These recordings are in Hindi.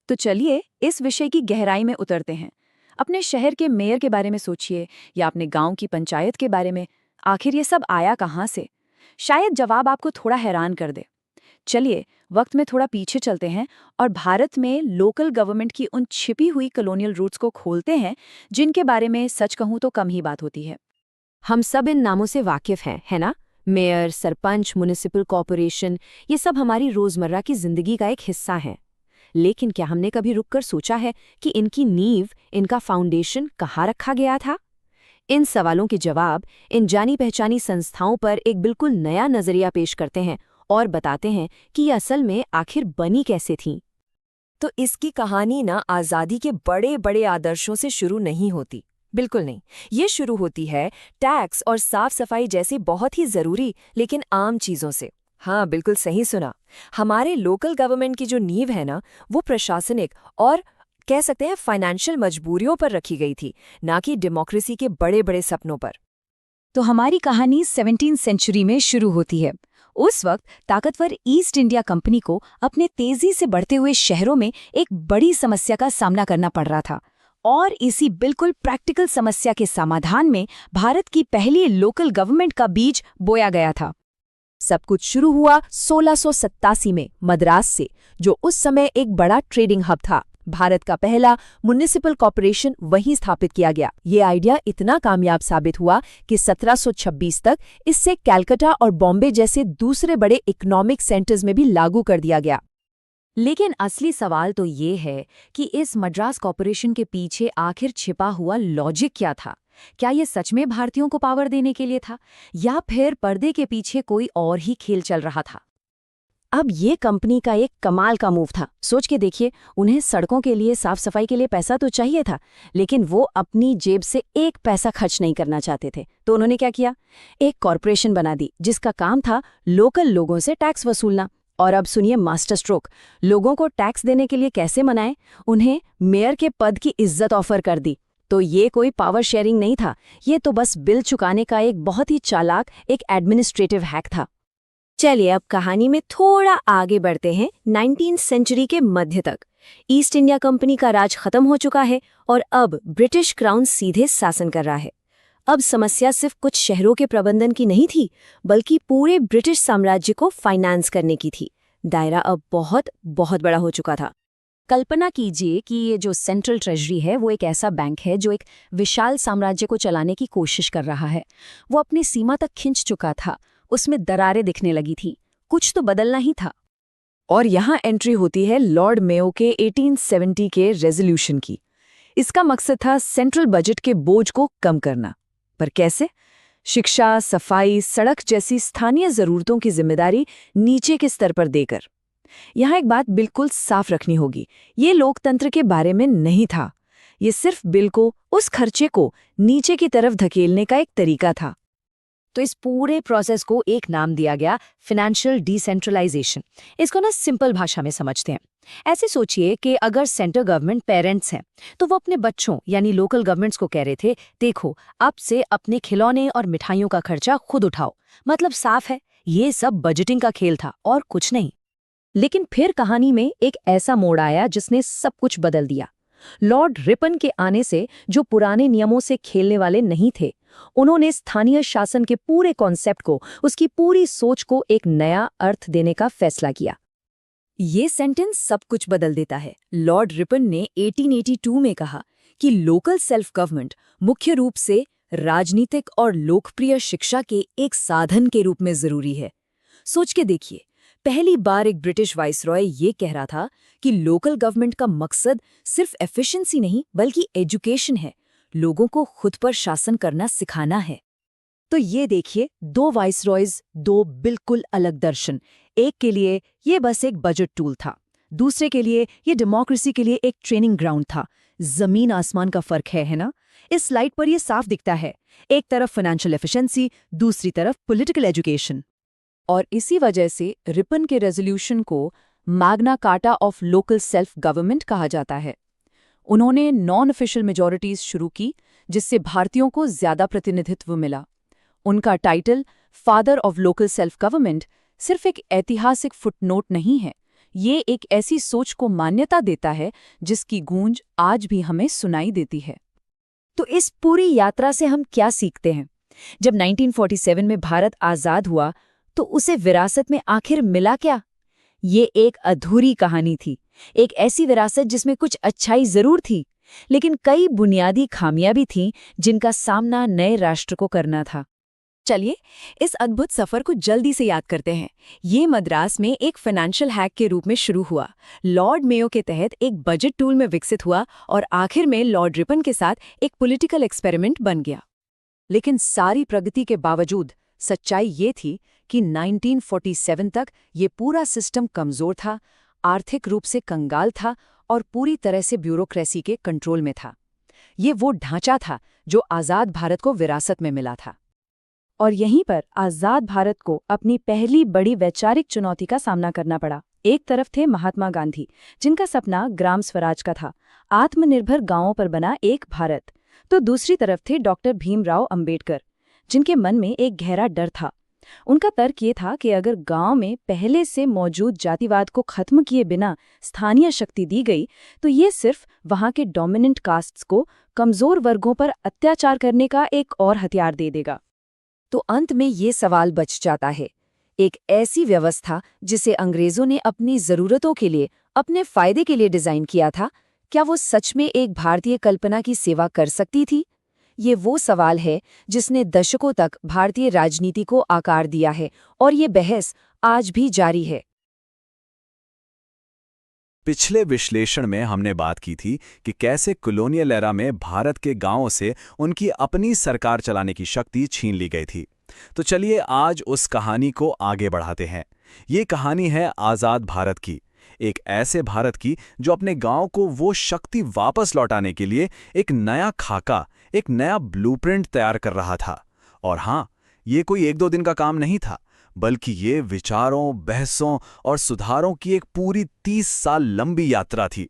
तो चलिए इस विषय की गहराई में उतरते हैं। अपने शहर के मेयर के बारे में सोचिए या अपने गांव की पंचायत के बारे में। आखिर ये सब आया कहाँ से? शायद जवाब आपको थोड़ा हैरान कर दे। चलिए वक्त में थोड़ा पीछे चलते हैं और भारत में लोकल गवर्नमेंट की उन छिपी हुई कॉलोनियल रूट्स को खोलते हैं जिनके बारे में सच कहूँ तो कम ही बात होती है। हम सब इन नामों से वाकिफ हैं, है ना? मेयर, सरपंच, म्युनिसिपल कॉर्पोरेशन, ये सब हमारी रोजमर्रा की जिंदगी का एक हिस्सा हैं। लेकिन क्या हमने कभी रुककर सोचा है कि इनकी नींव, इनका फाउंडेशन कहाँ रखा गया था? इन सवालों के जवाब इन जानी पहचानी संस्थाओं पर एक बिल्कुल नया नजरिया पेश करते हैं और बताते हैं कि ये असल में आखिर बनी कैसे थीं। तो इसकी कहानी ना आज़ादी के बड़े बड़े आदर्शों से शुरू नहीं होती, बिल्कुल नहीं। ये शुरू होती है टैक्स और साफ सफाई जैसी बहुत ही ज़रूरी लेकिन आम चीज़ों से। हाँ, बिल्कुल सही सुना। हमारे लोकल गवर्नमेंट की जो नींव है ना, वो प्रशासनिक और कह सकते हैं फाइनेंशियल मजबूरियों पर रखी गई थी, ना कि डेमोक्रेसी के बड़े बड़े सपनों पर। तो हमारी कहानी 17वीं सेंचुरी में शुरू होती है। उस वक्त ताकतवर ईस्ट इंडिया कंपनी को अपने तेजी से बढ़ते हुए शहरों में एक बड़ी समस्या का सामना करना पड़ रहा था, और इसी बिल्कुल प्रैक्टिकल समस्या के समाधान में भारत की पहली लोकल गवर्नमेंट का बीज बोया गया था। सब कुछ शुरू हुआ 1687 में मद्रास से, जो उस समय एक बड़ा ट्रेडिंग हब था। भारत का पहला म्युनिसिपल कॉर्पोरेशन वहीं स्थापित किया गया। ये आइडिया इतना कामयाब साबित हुआ कि 1726 तक इससे कलकत्ता और बॉम्बे जैसे दूसरे बड़े इकोनॉमिक सेंटर्स में भी लागू कर दिया गया। लेकिन असली सवाल तो ये है कि इस मद्रास कॉर्पोरेशन के पीछे आखिर छिपा हुआ लॉजिक क्या था? क्या ये सच में भारतीयों को पावर देने के लिए था, या फिर पर्दे के पीछे कोई और ही खेल चल रहा था? अब ये कंपनी का एक कमाल का मूव था। सोच के देखिए, उन्हें सड़कों के लिए, साफ सफाई के लिए पैसा तो चाहिए था, लेकिन वो अपनी जेब से एक पैसा खर्च नहीं करना चाहते थे। तो उन्होंने क्या किया? एक कॉर्पोरेशन बना दी जिसका काम था लोकल लोगों से टैक्स वसूलना। और अब सुनिए मास्टर स्ट्रोक, लोगों को टैक्स देने के लिए कैसे मनाएं? उन्हें मेयर के पद की इज्जत ऑफर कर दी। तो ये कोई पावर शेयरिंग नहीं था, ये तो बस बिल चुकाने का एक बहुत ही चालाक एक एडमिनिस्ट्रेटिव हैक था। चलिए अब कहानी में थोड़ा आगे बढ़ते हैं 19वीं सेंचुरी के मध्य तक। ईस्ट इंडिया कंपनी का राज खत्म हो चुका है और अब ब्रिटिश क्राउन सीधे शासन कर रहा है। अब समस्या सिर्फ कुछ शहरों के प्रबंधन की नहीं थी, बल्कि पूरे ब्रिटिश साम्राज्य को फाइनेंस करने की थी। दायरा अब बहुत बहुत बड़ा हो चुका था। कल्पना कीजिए कि ये जो सेंट्रल ट्रेजरी है वो एक ऐसा बैंक है जो एक विशाल साम्राज्य को चलाने की कोशिश कर रहा है। वो अपनी सीमा तक खिंच चुका था, उसमें दरारें दिखने लगी थी, कुछ तो बदलना ही था। और यहाँ एंट्री होती है लॉर्ड मेयो के 1870 के रेजोल्यूशन की। इसका मकसद था सेंट्रल बजट के बोझ को कम करना। पर कैसे? शिक्षा, सफाई, सड़क जैसी स्थानीय जरूरतों की जिम्मेदारी नीचे के स्तर पर देकर। यहाँ एक बात बिल्कुल साफ रखनी होगी, ये लोकतंत्र के बारे में नहीं था। ये सिर्फ बिल को, उस खर्चे को नीचे की तरफ धकेलने का एक तरीका था। तो इस पूरे प्रोसेस को एक नाम दिया गया, फाइनेंशियल डिसेंट्रलाइजेशन। इसको ना सिंपल भाषा में समझते हैं। ऐसे सोचिए कि अगर सेंटर गवर्नमेंट पेरेंट्स हैं, तो वो अपने बच्चों यानी लोकल गवर्नमेंट्स को कह रहे थे, देखो अब से अपने खिलौने और मिठाइयों का खर्चा खुद उठाओ। मतलब साफ है, ये सब बजटिंग का खेल था और कुछ नहीं। लेकिन फिर कहानी में एक ऐसा मोड़ आया जिसने सब कुछ बदल दिया। लॉर्ड रिपन के आने से जो पुराने नियमों से खेलने वाले नहीं थे, उन्होंने स्थानीय शासन के पूरे कॉन्सेप्ट को, उसकी पूरी सोच को एक नया अर्थ देने का फैसला किया। ये सेंटेंस सब कुछ बदल देता है। लॉर्ड रिपन ने 1882 में कहा कि लोकल सेल्फ गवर्नमेंट मुख्य रूप से राजनीतिक और लोकप्रिय शिक्षा के एक साधन के रूप में जरूरी है। सोच के देखिए, पहली बार एक ब्रिटिश वाइसरॉय ये कह रहा था कि लोकल गवर्नमेंट का मकसद सिर्फ एफिशिएंसी नहीं बल्कि एजुकेशन है, लोगों को खुद पर शासन करना सिखाना है। तो ये देखिए, दो वाइसरॉयज, दो बिल्कुल अलग दर्शन। एक के लिए ये बस एक बजट टूल था, दूसरे के लिए ये डेमोक्रेसी के लिए एक ट्रेनिंग ग्राउंड था। जमीन आसमान का फर्क है ना? इस स्लाइड पर ये साफ दिखता है। एक तरफ फाइनेंशियल एफिशिएंसी, दूसरी तरफ पॉलिटिकल एजुकेशन। और इसी वजह से रिपन के रेजोल्यूशन को Magna carta of local self government कहा जाता है। उन्होंने नॉन ऑफिशियल मेजॉरिटीज शुरू की, जिससे भारतीयों को ज्यादा प्रतिनिधित्व मिला। उनका title father of local self government सिर्फ एक ऐतिहासिक फुटनोट नहीं है, ये एक ऐसी सोच को मान्यता देता है जिसकी गूंज आज भी हमें सुनाई देती है। तो इस पूरी यात्रा से हम क्या सीखते हैं? जब 1947 में भारत आजाद हुआ तो उसे विरासत में आखिर मिला क्या? ये एक अधूरी कहानी थी, एक ऐसी विरासत जिसमें कुछ अच्छाई जरूर थी, लेकिन कई बुनियादी खामियां भी थीं जिनका सामना नए राष्ट्र को करना था। चलिए इस अद्भुत सफर को जल्दी से याद करते हैं। ये मद्रास में एक फाइनेंशियल हैक के रूप में शुरू हुआ, लॉर्ड मेयो के तहत एक बजट टूल में विकसित हुआ और आखिर में लॉर्ड रिपन के साथ एक पॉलिटिकल एक्सपेरिमेंट बन गया। लेकिन सारी प्रगति के बावजूद सच्चाई ये थी कि 1947 तक ये पूरा सिस्टम कमजोर था, आर्थिक रूप से कंगाल था और पूरी तरह से ब्यूरोक्रेसी के कंट्रोल में था। ये वो ढांचा था जो आज़ाद भारत को विरासत में मिला था। और यहीं पर आज़ाद भारत को अपनी पहली बड़ी वैचारिक चुनौती का सामना करना पड़ा। एक तरफ थे महात्मा गांधी, जिनका सपना ग्राम स्वराज का था, आत्मनिर्भर गांवों पर बना एक भारत। तो दूसरी तरफ थे डॉक्टर भीमराव अंबेडकर, जिनके मन में एक गहरा डर था। उनका तर्क ये था कि अगर गांव में पहले से मौजूद जातिवाद को खत्म किए बिना स्थानीय शक्ति दी गई तो ये सिर्फ वहां के डोमिनेंट कास्ट्स को, कमजोर वर्गों पर अत्याचार करने का एक और हथियार दे देगा। तो अंत में ये सवाल बच जाता है, एक ऐसी व्यवस्था जिसे अंग्रेजों ने अपनी जरूरतों के लिए, अपने फायदे के लिए डिजाइन किया था, क्या वो सच में एक भारतीय कल्पना की सेवा कर सकती थी? ये वो सवाल है जिसने दशकों तक भारतीय राजनीति को आकार दिया है और ये बहस आज भी जारी है। पिछले विश्लेषण में हमने बात की थी कि कैसे कॉलोनियल एरा में भारत के गांवों से उनकी अपनी सरकार चलाने की शक्ति छीन ली गई थी। तो चलिए आज उस कहानी को आगे बढ़ाते हैं। ये कहानी है आज़ाद भारत की, एक ऐसे भारत की जो अपने गांव को वो शक्ति वापस लौटाने के लिए एक नया खाका, एक नया ब्लूप्रिंट तैयार कर रहा था। और हाँ, ये कोई 1-2 दिन का काम नहीं था, बल्कि ये विचारों, बहसों और सुधारों की एक पूरी 30 साल लंबी यात्रा थी।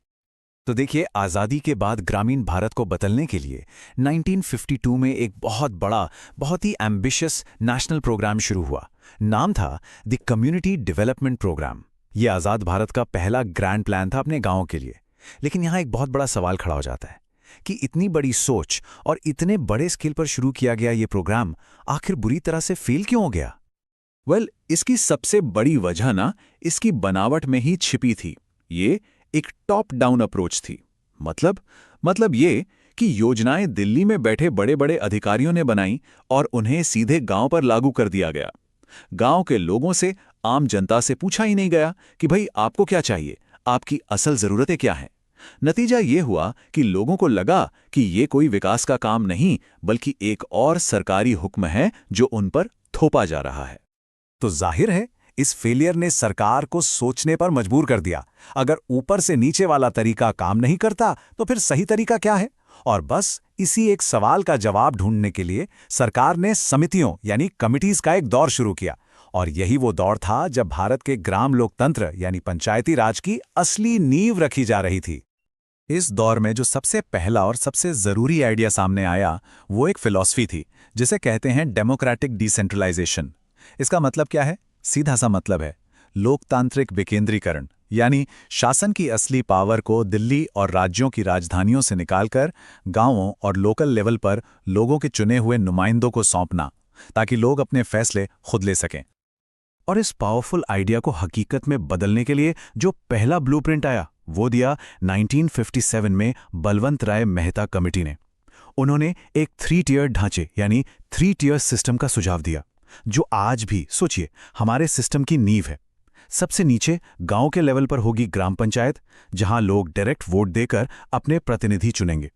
तो देखिए, आज़ादी के बाद ग्रामीण भारत को बदलने के लिए 1952 में एक बहुत बड़ा, बहुत ही एम्बिशियस नेशनल प्रोग्राम शुरू हुआ। नाम था द कम्युनिटी डेवलपमेंट प्रोग्राम। ये आज़ाद भारत का पहला ग्रैंड प्लान था अपने गाँव के लिए। लेकिन यहाँ एक बहुत बड़ा सवाल खड़ा हो जाता है कि इतनी बड़ी सोच और इतने बड़े स्केल पर शुरू किया गया ये प्रोग्राम आखिर बुरी तरह से फेल क्यों हो गया? इसकी सबसे बड़ी वजह ना इसकी बनावट में ही छिपी थी। ये एक टॉप डाउन अप्रोच थी। मतलब ये कि योजनाएं दिल्ली में बैठे बड़े बड़े अधिकारियों ने बनाई और उन्हें सीधे गांव पर लागू कर दिया गया। गांव के लोगों से, आम जनता से पूछा ही नहीं गया कि भाई आपको क्या चाहिए, आपकी असल जरूरतें क्या हैं। नतीजा ये हुआ कि लोगों को लगा कि ये कोई विकास का काम नहीं, बल्कि एक और सरकारी हुक्म है जो उन पर थोपा जा रहा है। तो जाहिर है इस फेलियर ने सरकार को सोचने पर मजबूर कर दिया। अगर ऊपर से नीचे वाला तरीका काम नहीं करता तो फिर सही तरीका क्या है? और बस इसी एक सवाल का जवाब ढूंढने के लिए सरकार ने समितियों यानी कमिटीज का एक दौर शुरू किया। और यही वो दौर था जब भारत के ग्राम लोकतंत्र यानी पंचायती राज की असली नींव रखी जा रही थी। इस दौर में जो सबसे पहला और सबसे जरूरी आइडिया सामने आया वो एक फिलॉसफी थी जिसे कहते हैं डेमोक्रेटिक डिसेंट्रलाइजेशन। इसका मतलब क्या है? सीधा सा मतलब है लोकतांत्रिक विकेंद्रीकरण, यानी शासन की असली पावर को दिल्ली और राज्यों की राजधानियों से निकालकर गांवों और लोकल लेवल पर लोगों के चुने हुए नुमाइंदों को सौंपना, ताकि लोग अपने फैसले खुद ले सकें। और इस पावरफुल आइडिया को हकीकत में बदलने के लिए जो पहला ब्लूप्रिंट आया वो दिया 1957 में बलवंत राय मेहता कमेटी ने। उन्होंने एक 3 टियर ढांचे यानी 3 टियर सिस्टम का सुझाव दिया, जो आज भी, सोचिए, हमारे सिस्टम की नींव है। सबसे नीचे गांव के लेवल पर होगी ग्राम पंचायत, जहां लोग डायरेक्ट वोट देकर अपने प्रतिनिधि चुनेंगे।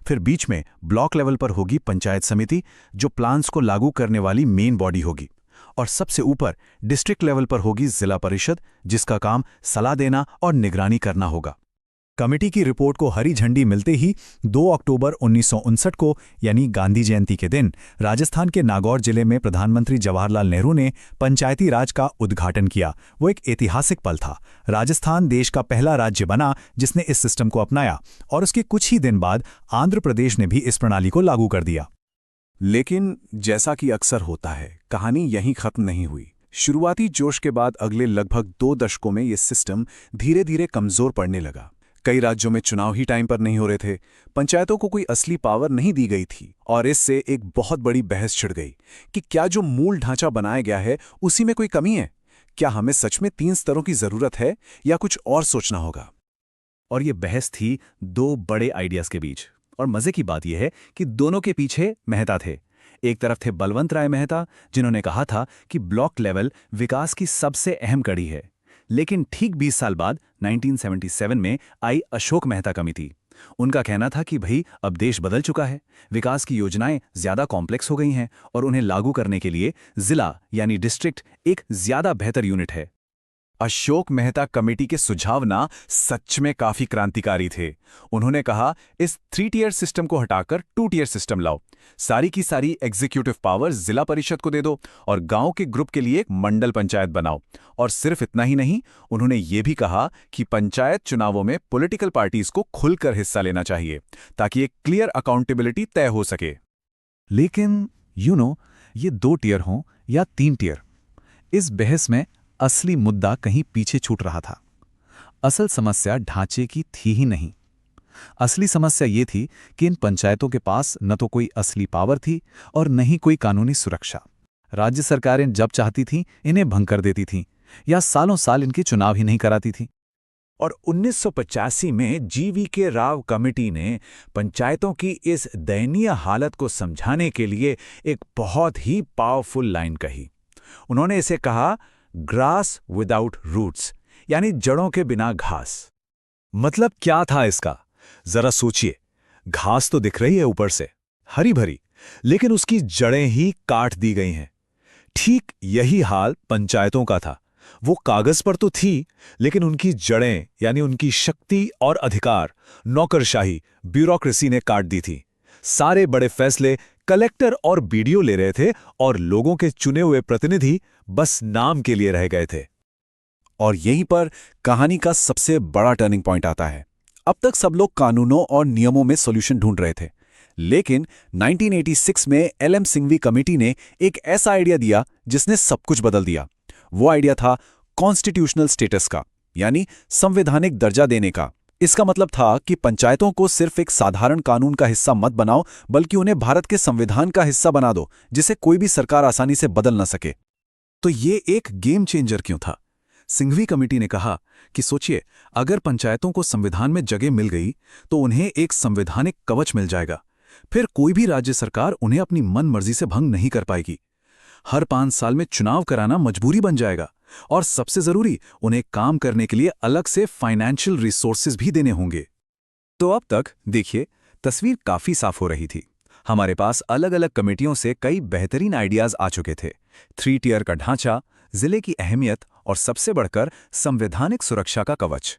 फिर बीच में ब्लॉक लेवल पर होगी पंचायत समिति, जो प्लान्स को लागू करने वाली मेन बॉडी होगी। और सबसे ऊपर डिस्ट्रिक्ट लेवल पर होगी जिला परिषद, जिसका काम सलाह देना और निगरानी करना होगा। कमेटी की रिपोर्ट को हरी झंडी मिलते ही 2 अक्टूबर 1959 को यानी गांधी जयंती के दिन राजस्थान के नागौर जिले में प्रधानमंत्री जवाहरलाल नेहरू ने पंचायती राज का उद्घाटन किया। वो एक ऐतिहासिक पल था। राजस्थान देश का पहला राज्य बना जिसने इस सिस्टम को अपनाया, और उसके कुछ ही दिन बाद आंध्र प्रदेश ने भी इस प्रणाली को लागू कर दिया। लेकिन जैसा कि अक्सर होता है, कहानी यहीं खत्म नहीं हुई। शुरुआती जोश के बाद अगले लगभग 2 दशकों में ये सिस्टम धीरे धीरे कमजोर पड़ने लगा। कई राज्यों में चुनाव ही टाइम पर नहीं हो रहे थे, पंचायतों को कोई असली पावर नहीं दी गई थी, और इससे एक बहुत बड़ी बहस छिड़ गई कि क्या जो मूल ढांचा बनाया गया है उसी में कोई कमी है। क्या हमें सच में 3 स्तरों की जरूरत है या कुछ और सोचना होगा। और ये बहस थी 2 बड़े आइडियाज के बीच, और मजे की बात यह है कि दोनों के पीछे मेहता थे। एक तरफ थे बलवंत राय मेहता, जिन्होंने कहा था कि ब्लॉक लेवल विकास की सबसे अहम कड़ी है, लेकिन ठीक 20 साल बाद 1977 में आई अशोक मेहता कमेटी। उनका कहना था कि भाई अब देश बदल चुका है, विकास की योजनाएं ज्यादा कॉम्प्लेक्स हो गई हैं और उन्हें लागू करने के लिए जिला यानी डिस्ट्रिक्ट एक ज्यादा बेहतर यूनिट है। अशोक मेहता कमेटी के सुझाव ना सच में काफी क्रांतिकारी थे। उन्होंने कहा, इस 3 टियर सिस्टम को हटाकर 2 टियर सिस्टम लाओ, सारी की सारी एग्जीक्यूटिव पावर जिला परिषद को दे दो और गांव के ग्रुप के लिए एक मंडल पंचायत बनाओ। और सिर्फ इतना ही नहीं, उन्होंने ये भी कहा कि पंचायत चुनावों में पॉलिटिकल पार्टीज को खुलकर हिस्सा लेना चाहिए ताकि एक क्लियर अकाउंटेबिलिटी तय हो सके। लेकिन ये 2 टियर हों या 3 टियर, इस बहस में असली मुद्दा कहीं पीछे छूट रहा था। असल समस्या ढांचे की थी ही नहीं। असली समस्या ये थी कि इन पंचायतों के पास न तो कोई असली पावर थी और न ही कोई कानूनी सुरक्षा। राज्य सरकारें जब चाहती थीं इन्हें भंग कर देती थीं या सालों साल इनके चुनाव ही नहीं कराती थीं। और 1985 में GV राव कमेटी ने पंचायतों की इस दयनीय हालत को समझाने के लिए एक बहुत ही पावरफुल लाइन कही। उन्होंने इसे कहा, ग्रास विदाउट रूट्स, यानी जड़ों के बिना घास। मतलब क्या था इसका? जरा सोचिए, घास तो दिख रही है ऊपर से, हरी भरी, लेकिन उसकी जड़ें ही काट दी गई हैं। ठीक यही हाल पंचायतों का था। वो कागज पर तो थी, लेकिन उनकी जड़ें यानी उनकी शक्ति और अधिकार नौकरशाही, ब्यूरोक्रेसी ने काट दी थी। सारे बड़े फैसले कलेक्टर और BDO ले रहे थे और लोगों के चुने हुए प्रतिनिधि बस नाम के लिए रह गए थे। और यहीं पर कहानी का सबसे बड़ा टर्निंग पॉइंट आता है। अब तक सब लोग कानूनों और नियमों में सॉल्यूशन ढूंढ रहे थे, लेकिन 1986 में LM सिंघवी कमेटी ने एक ऐसा आइडिया दिया जिसने सब कुछ बदल दिया। वो आइडिया था कॉन्स्टिट्यूशनल स्टेटस का, यानी संवैधानिक दर्जा देने का। इसका मतलब था कि पंचायतों को सिर्फ एक साधारण कानून का हिस्सा मत बनाओ, बल्कि उन्हें भारत के संविधान का हिस्सा बना दो, जिसे कोई भी सरकार आसानी से बदल न सके। तो ये एक गेम चेंजर क्यों था? सिंघवी कमेटी ने कहा कि सोचिए, अगर पंचायतों को संविधान में जगह मिल गई तो उन्हें एक संवैधानिक कवच मिल जाएगा। फिर कोई भी राज्य सरकार उन्हें अपनी मन मर्जी से भंग नहीं कर पाएगी। हर 5 साल में चुनाव कराना मजबूरी बन जाएगा, और सबसे जरूरी, उन्हें काम करने के लिए अलग से फाइनेंशियल रिसोर्सेज भी देने होंगे। तो अब तक देखिए, तस्वीर काफी साफ हो रही थी। हमारे पास अलग अलग कमेटियों से कई बेहतरीन आइडियाज आ चुके थे। 3 टियर का ढांचा, जिले की अहमियत और सबसे बढ़कर संवैधानिक सुरक्षा का कवच।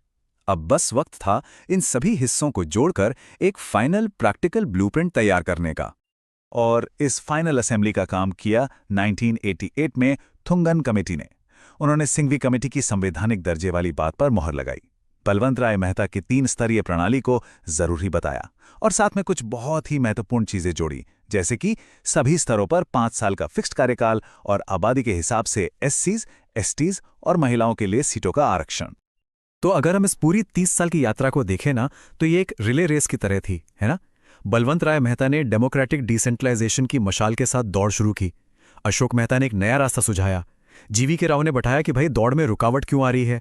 अब बस वक्त था इन सभी हिस्सों को जोड़कर एक फाइनल प्रैक्टिकल ब्लूप्रिंट तैयार करने का। और इस फाइनल असेंबली का काम किया 1988 में थुंगन कमेटी ने। उन्होंने सिंघवी कमेटी की संवैधानिक दर्जे वाली बात पर मोहर लगाई, बलवंत राय मेहता की 3 स्तरीय प्रणाली को जरूरी बताया, और साथ में कुछ बहुत ही महत्वपूर्ण चीजें जोड़ी, जैसे कि सभी स्तरों पर 5 साल का फिक्स्ड कार्यकाल और आबादी के हिसाब से SCs, STs और महिलाओं के लिए सीटों का आरक्षण। तो अगर हम इस पूरी 30 साल की यात्रा को देखें ना, तो ये एक रिले रेस की तरह थी, है ना? बलवंत राय मेहता ने डेमोक्रेटिक डिसेंट्रलाइजेशन की मशाल के साथ दौड़ शुरू की। अशोक मेहता ने एक नया रास्ता सुझाया। GV राव ने बताया कि भाई दौड़ में रुकावट क्यों आ रही है।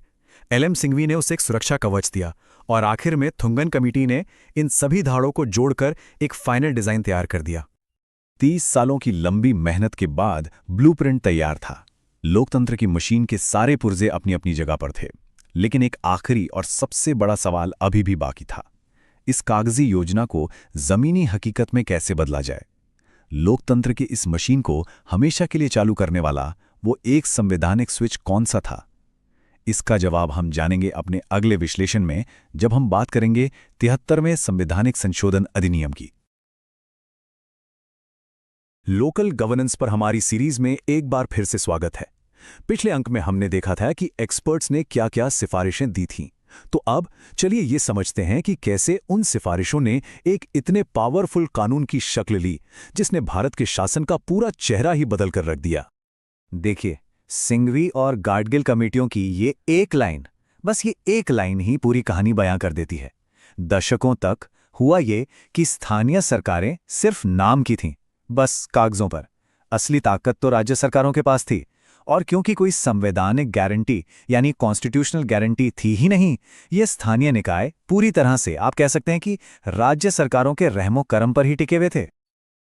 LM सिंघवी ने उसे एक सुरक्षा कवच दिया, और आखिर में थुंगन कमेटी ने इन सभी धाड़ों को जोड़कर एक फाइनल डिजाइन तैयार कर दिया। 30 सालों की लंबी मेहनत के बाद ब्लूप्रिंट तैयार था। लोकतंत्र की मशीन के सारे पुर्जे अपनी अपनी जगह पर थे, लेकिन एक आखिरी और सबसे बड़ा सवाल अभी भी बाकी था। इस कागजी योजना को जमीनी हकीकत में कैसे बदला जाए? लोकतंत्र की इस मशीन को हमेशा के लिए चालू करने वाला वो एक संवैधानिक स्विच कौन सा था? इसका जवाब हम जानेंगे अपने अगले विश्लेषण में, जब हम बात करेंगे 73वें संवैधानिक संशोधन अधिनियम की। लोकल गवर्नेंस पर हमारी सीरीज में एक बार फिर से स्वागत है। पिछले अंक में हमने देखा था कि एक्सपर्ट्स ने क्या क्या सिफारिशें दी थीं। तो अब चलिए ये समझते हैं कि कैसे उन सिफारिशों ने एक इतने पावरफुल कानून की शक्ल ली, जिसने भारत के शासन का पूरा चेहरा ही बदल कर रख दिया। देखिए, सिंघवी और गाडगिल कमेटियों की ये एक लाइन, बस ये एक लाइन ही पूरी कहानी बयां कर देती है। दशकों तक हुआ ये कि स्थानीय सरकारें सिर्फ नाम की थीं, बस कागजों पर। असली ताकत तो राज्य सरकारों के पास थी, और क्योंकि कोई संवैधानिक गारंटी यानी कॉन्स्टिट्यूशनल गारंटी थी ही नहीं, ये स्थानीय निकाय पूरी तरह से आप कह सकते हैं कि राज्य सरकारों के रहमो करम पर ही टिके हुए थे।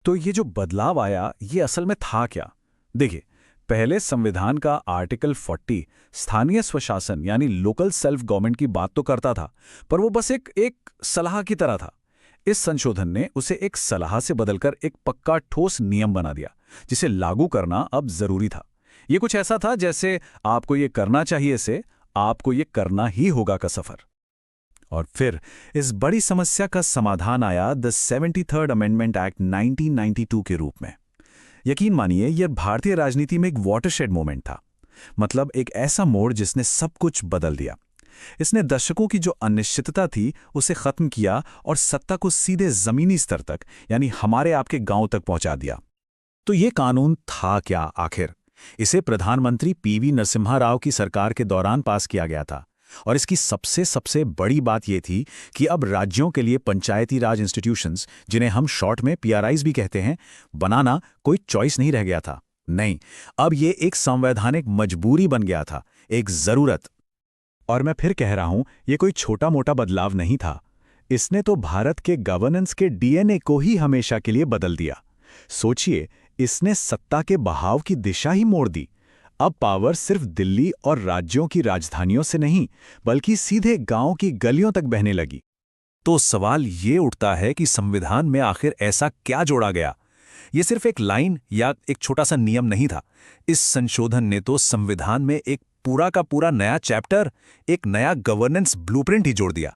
तो ये जो बदलाव आया, ये असल में था क्या? देखिए, पहले संविधान का आर्टिकल 40 स्थानीय स्वशासन यानी लोकल सेल्फ गवर्नमेंट की बात तो करता था, पर वो बस एक सलाह की तरह था। इस संशोधन ने उसे एक सलाह से बदलकर एक पक्का ठोस नियम बना दिया, जिसे लागू करना अब जरूरी था। ये कुछ ऐसा था जैसे आपको ये करना चाहिए से आपको ये करना ही होगा का सफर। और फिर इस बड़ी समस्या का समाधान आया द 73rd अमेंडमेंट एक्ट 1992 के रूप में। यकीन मानिए, यह भारतीय राजनीति में एक वाटरशेड मोमेंट था। मतलब एक ऐसा मोड़ जिसने सब कुछ बदल दिया। इसने दशकों की जो अनिश्चितता थी उसे खत्म किया और सत्ता को सीधे जमीनी स्तर तक यानी हमारे आपके गांव तक पहुंचा दिया। तो ये कानून था क्या आखिर? इसे प्रधानमंत्री पीवी नरसिम्हा राव की सरकार के दौरान पास किया गया था, और इसकी सबसे बड़ी बात यह थी कि अब राज्यों के लिए पंचायती राज इंस्टीट्यूशंस, जिन्हें हम शॉर्ट में पीआरआईज भी कहते हैं, बनाना कोई चॉइस नहीं रह गया था। नहीं, अब ये एक संवैधानिक मजबूरी बन गया था, एक जरूरत। और मैं फिर कह रहा हूं, ये कोई छोटा मोटा बदलाव नहीं था। इसने तो भारत के गवर्नेंस के डीएनए को ही हमेशा के लिए बदल दिया। सोचिए, इसने सत्ता के बहाव की दिशा ही मोड़ दी। अब पावर सिर्फ दिल्ली और राज्यों की राजधानियों से नहीं, बल्कि सीधे गांव की गलियों तक बहने लगी। तो सवाल ये उठता है कि संविधान में आखिर ऐसा क्या जोड़ा गया? ये सिर्फ एक लाइन या एक छोटा सा नियम नहीं था। इस संशोधन ने तो संविधान में एक पूरा का पूरा नया चैप्टर, एक नया गवर्नेंस ब्लूप्रिंट ही जोड़ दिया।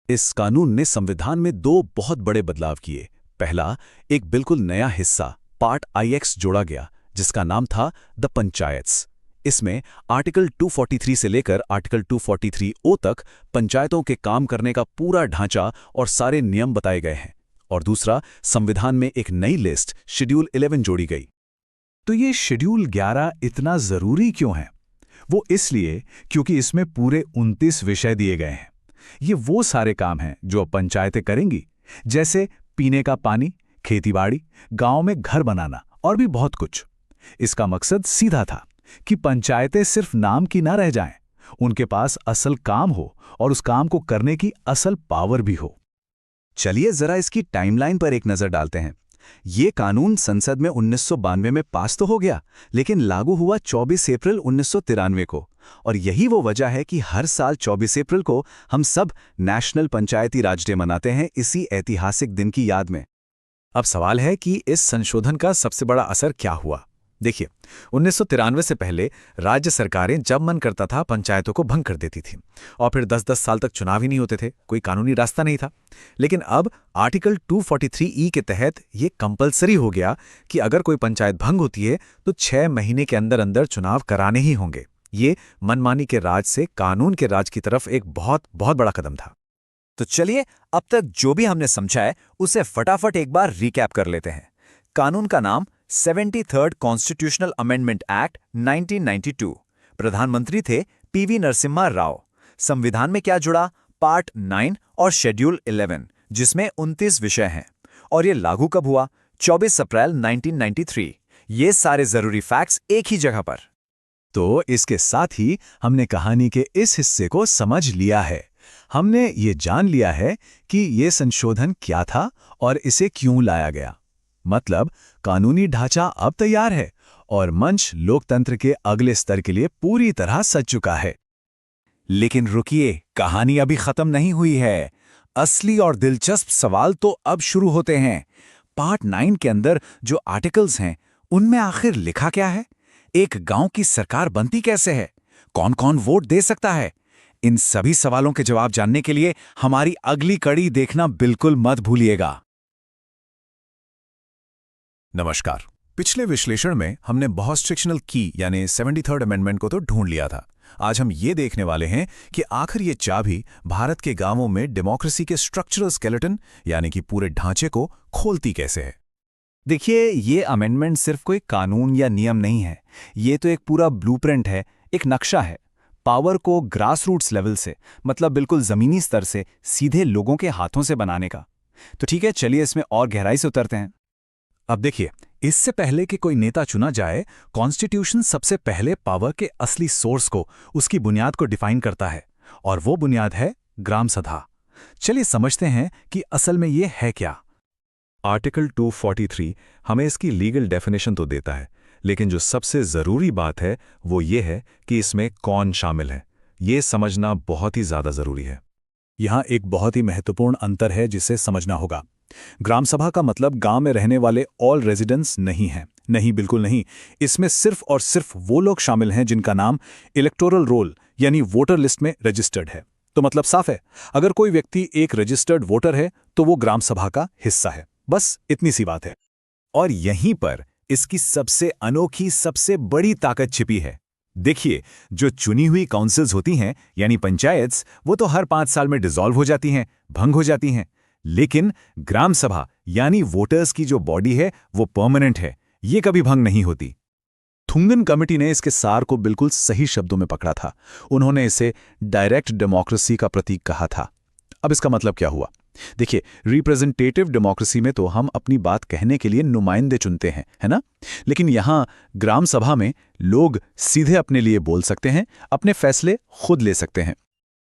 इस कानून ने संविधान में दो बहुत बड़े बदलाव किए। पहला, एक बिल्कुल नया हिस्सा पार्ट IX जोड़ा गया, जिसका नाम था द पंचायत्स। इसमें आर्टिकल 243 से लेकर आर्टिकल 243O तक पंचायतों के काम करने का पूरा ढांचा और सारे नियम बताए गए हैं। और दूसरा, संविधान में एक नई लिस्ट शेड्यूल 11 जोड़ी गई। तो ये शेड्यूल 11 इतना जरूरी क्यों है? वो इसलिए क्योंकि इसमें पूरे 29 विषय दिए गए हैं। ये वो सारे काम हैं जो पंचायतें करेंगी, जैसे पीने का पानी, खेतीबाड़ी, गांव में घर बनाना और भी बहुत कुछ। इसका मकसद सीधा था कि पंचायतें सिर्फ नाम की ना रह जाएं, उनके पास असल काम हो और उस काम को करने की असल पावर भी हो। चलिए जरा इसकी टाइमलाइन पर एक नजर डालते हैं। ये कानून संसद में 1992 में पास तो हो गया, लेकिन लागू हुआ 24 अप्रैल 1993 को। और यही वो वजह है कि हर साल 24 अप्रैल को हम सब नेशनल पंचायती राज डे मनाते हैं, इसी ऐतिहासिक दिन की याद में। अब सवाल है कि इस संशोधन का सबसे बड़ा असर क्या हुआ? देखिए, 1993 से पहले राज्य सरकारें जब मन करता था पंचायतों को भंग कर देती थी, और फिर 10-10 साल तक चुनाव ही नहीं होते थे, कोई कानूनी रास्ता नहीं था। लेकिन अब आर्टिकल 243E के तहत ये कंपलसरी हो गया कि अगर कोई पंचायत भंग होती है तो 6 महीने के अंदर अंदर चुनाव कराने ही होंगे। ये मनमानी के राज से कानून के राज की तरफ एक बहुत बड़ा कदम था। तो चलिए, अब तक जो भी हमने समझा है उसे फटाफट एक बार रिकैप कर लेते हैं। कानून का नाम 73rd कॉन्स्टिट्यूशनल अमेंडमेंट एक्ट 1992। प्रधानमंत्री थे पीवी नरसिम्हा राव। संविधान में क्या जुड़ा? पार्ट 9 और शेड्यूल 11, जिसमें 29 विषय हैं। और ये लागू कब हुआ? 24 अप्रैल 1993। ये सारे जरूरी फैक्ट्स एक ही जगह पर। तो इसके साथ ही हमने कहानी के इस हिस्से को समझ लिया है। हमने ये जान लिया है कि ये संशोधन क्या था और इसे क्यों लाया गया। मतलब कानूनी ढांचा अब तैयार है और मंच लोकतंत्र के अगले स्तर के लिए पूरी तरह सज चुका है। लेकिन रुकिए, कहानी अभी खत्म नहीं हुई है। असली और दिलचस्प सवाल तो अब शुरू होते हैं। पार्ट 9 के अंदर जो आर्टिकल्स हैं, उनमें आखिर लिखा क्या है? एक गांव की सरकार बनती कैसे है? कौन कौन वोट दे सकता है? इन सभी सवालों के जवाब जानने के लिए हमारी अगली कड़ी देखना बिल्कुल मत भूलिएगा। नमस्कार। पिछले विश्लेषण में हमने बहुत फ्रिक्शनल की यानी 73rd अमेंडमेंट को तो ढूंढ लिया था। आज हम ये देखने वाले हैं कि आखिर ये चाबी भारत के गांवों में डेमोक्रेसी के स्ट्रक्चरल स्केलेटन यानी कि पूरे ढांचे को खोलती कैसे है। देखिए, ये अमेंडमेंट सिर्फ कोई कानून या नियम नहीं है, ये तो एक पूरा ब्लूप्रिंट है, एक नक्शा है। पावर को ग्रास रूट्स लेवल से, मतलब बिल्कुल जमीनी स्तर से सीधे लोगों के हाथों से बनाने का। तो ठीक है, चलिए इसमें और गहराई से उतरते हैं। अब देखिए, इससे पहले कि कोई नेता चुना जाए, कॉन्स्टिट्यूशन सबसे पहले पावर के असली सोर्स को, उसकी बुनियाद को डिफाइन करता है, और वो बुनियाद है ग्राम सभा। चलिए समझते हैं कि असल में ये है क्या। आर्टिकल 243 हमें इसकी लीगल डेफिनेशन तो देता है, लेकिन जो सबसे ज़रूरी बात है वो ये है कि इसमें कौन शामिल है। ये समझना बहुत ही ज़्यादा ज़रूरी है। यहाँ एक बहुत ही महत्वपूर्ण अंतर है जिसे समझना होगा। ग्राम सभा का मतलब गांव में रहने वाले ऑल रेजिडेंट्स नहीं हैं। नहीं, बिल्कुल नहीं। इसमें सिर्फ और सिर्फ वो लोग शामिल हैं जिनका नाम इलेक्टोरल रोल यानी वोटर लिस्ट में रजिस्टर्ड है। तो मतलब साफ है, अगर कोई व्यक्ति एक रजिस्टर्ड वोटर है तो वो ग्राम सभा का हिस्सा है। बस इतनी सी बात है। और यहीं पर इसकी सबसे अनोखी, सबसे बड़ी ताकत छिपी है। देखिए, जो चुनी हुई काउंसिल्स होती हैं यानी पंचायत्स, वो तो हर 5 साल में डिसॉल्व हो जाती हैं, भंग हो जाती हैं। लेकिन ग्राम सभा यानी वोटर्स की जो बॉडी है वो परमानेंट है, ये कभी भंग नहीं होती। थुंगन कमेटी ने इसके सार को बिल्कुल सही शब्दों में पकड़ा था। उन्होंने इसे डायरेक्ट डेमोक्रेसी का प्रतीक कहा था। अब इसका मतलब क्या हुआ? देखिए, रिप्रेजेंटेटिव डेमोक्रेसी में तो हम अपनी बात कहने के लिए नुमाइंदे चुनते हैं, है ना? लेकिन यहाँ ग्राम सभा में लोग सीधे अपने लिए बोल सकते हैं, अपने फैसले खुद ले सकते हैं।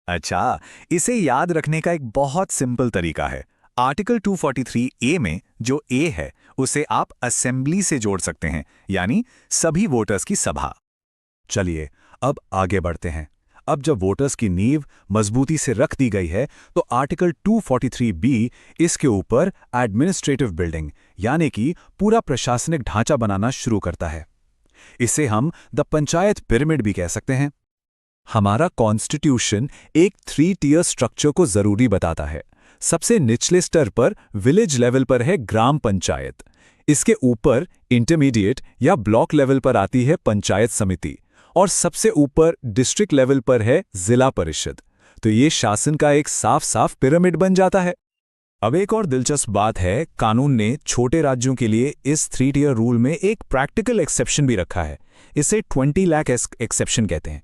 अच्छा, इसे याद रखने का एक बहुत सिंपल तरीका है। आर्टिकल 243A में जो ए है उसे आप असेंबली से जोड़ सकते हैं, यानी सभी वोटर्स की सभा। चलिए अब आगे बढ़ते हैं। अब जब वोटर्स की नींव मजबूती से रख दी गई है तो आर्टिकल 243B इसके ऊपर एडमिनिस्ट्रेटिव बिल्डिंग यानी कि पूरा प्रशासनिक ढांचा बनाना शुरू करता है। इसे हम द पंचायत पिरामिड भी कह सकते हैं। हमारा कॉन्स्टिट्यूशन एक 3 टियर स्ट्रक्चर को जरूरी बताता है। सबसे निचले स्तर पर विलेज लेवल पर है ग्राम पंचायत, इसके ऊपर इंटरमीडिएट या ब्लॉक लेवल पर आती है पंचायत समिति, और सबसे ऊपर डिस्ट्रिक्ट लेवल पर है जिला परिषद। तो ये शासन का एक साफ साफ पिरामिड बन जाता है। अब एक और दिलचस्प बात है, कानून ने छोटे राज्यों के लिए इस 3 टियर रूल में एक प्रैक्टिकल एक्सेप्शन भी रखा है। इसे 20 लाख एक्सेप्शन कहते हैं।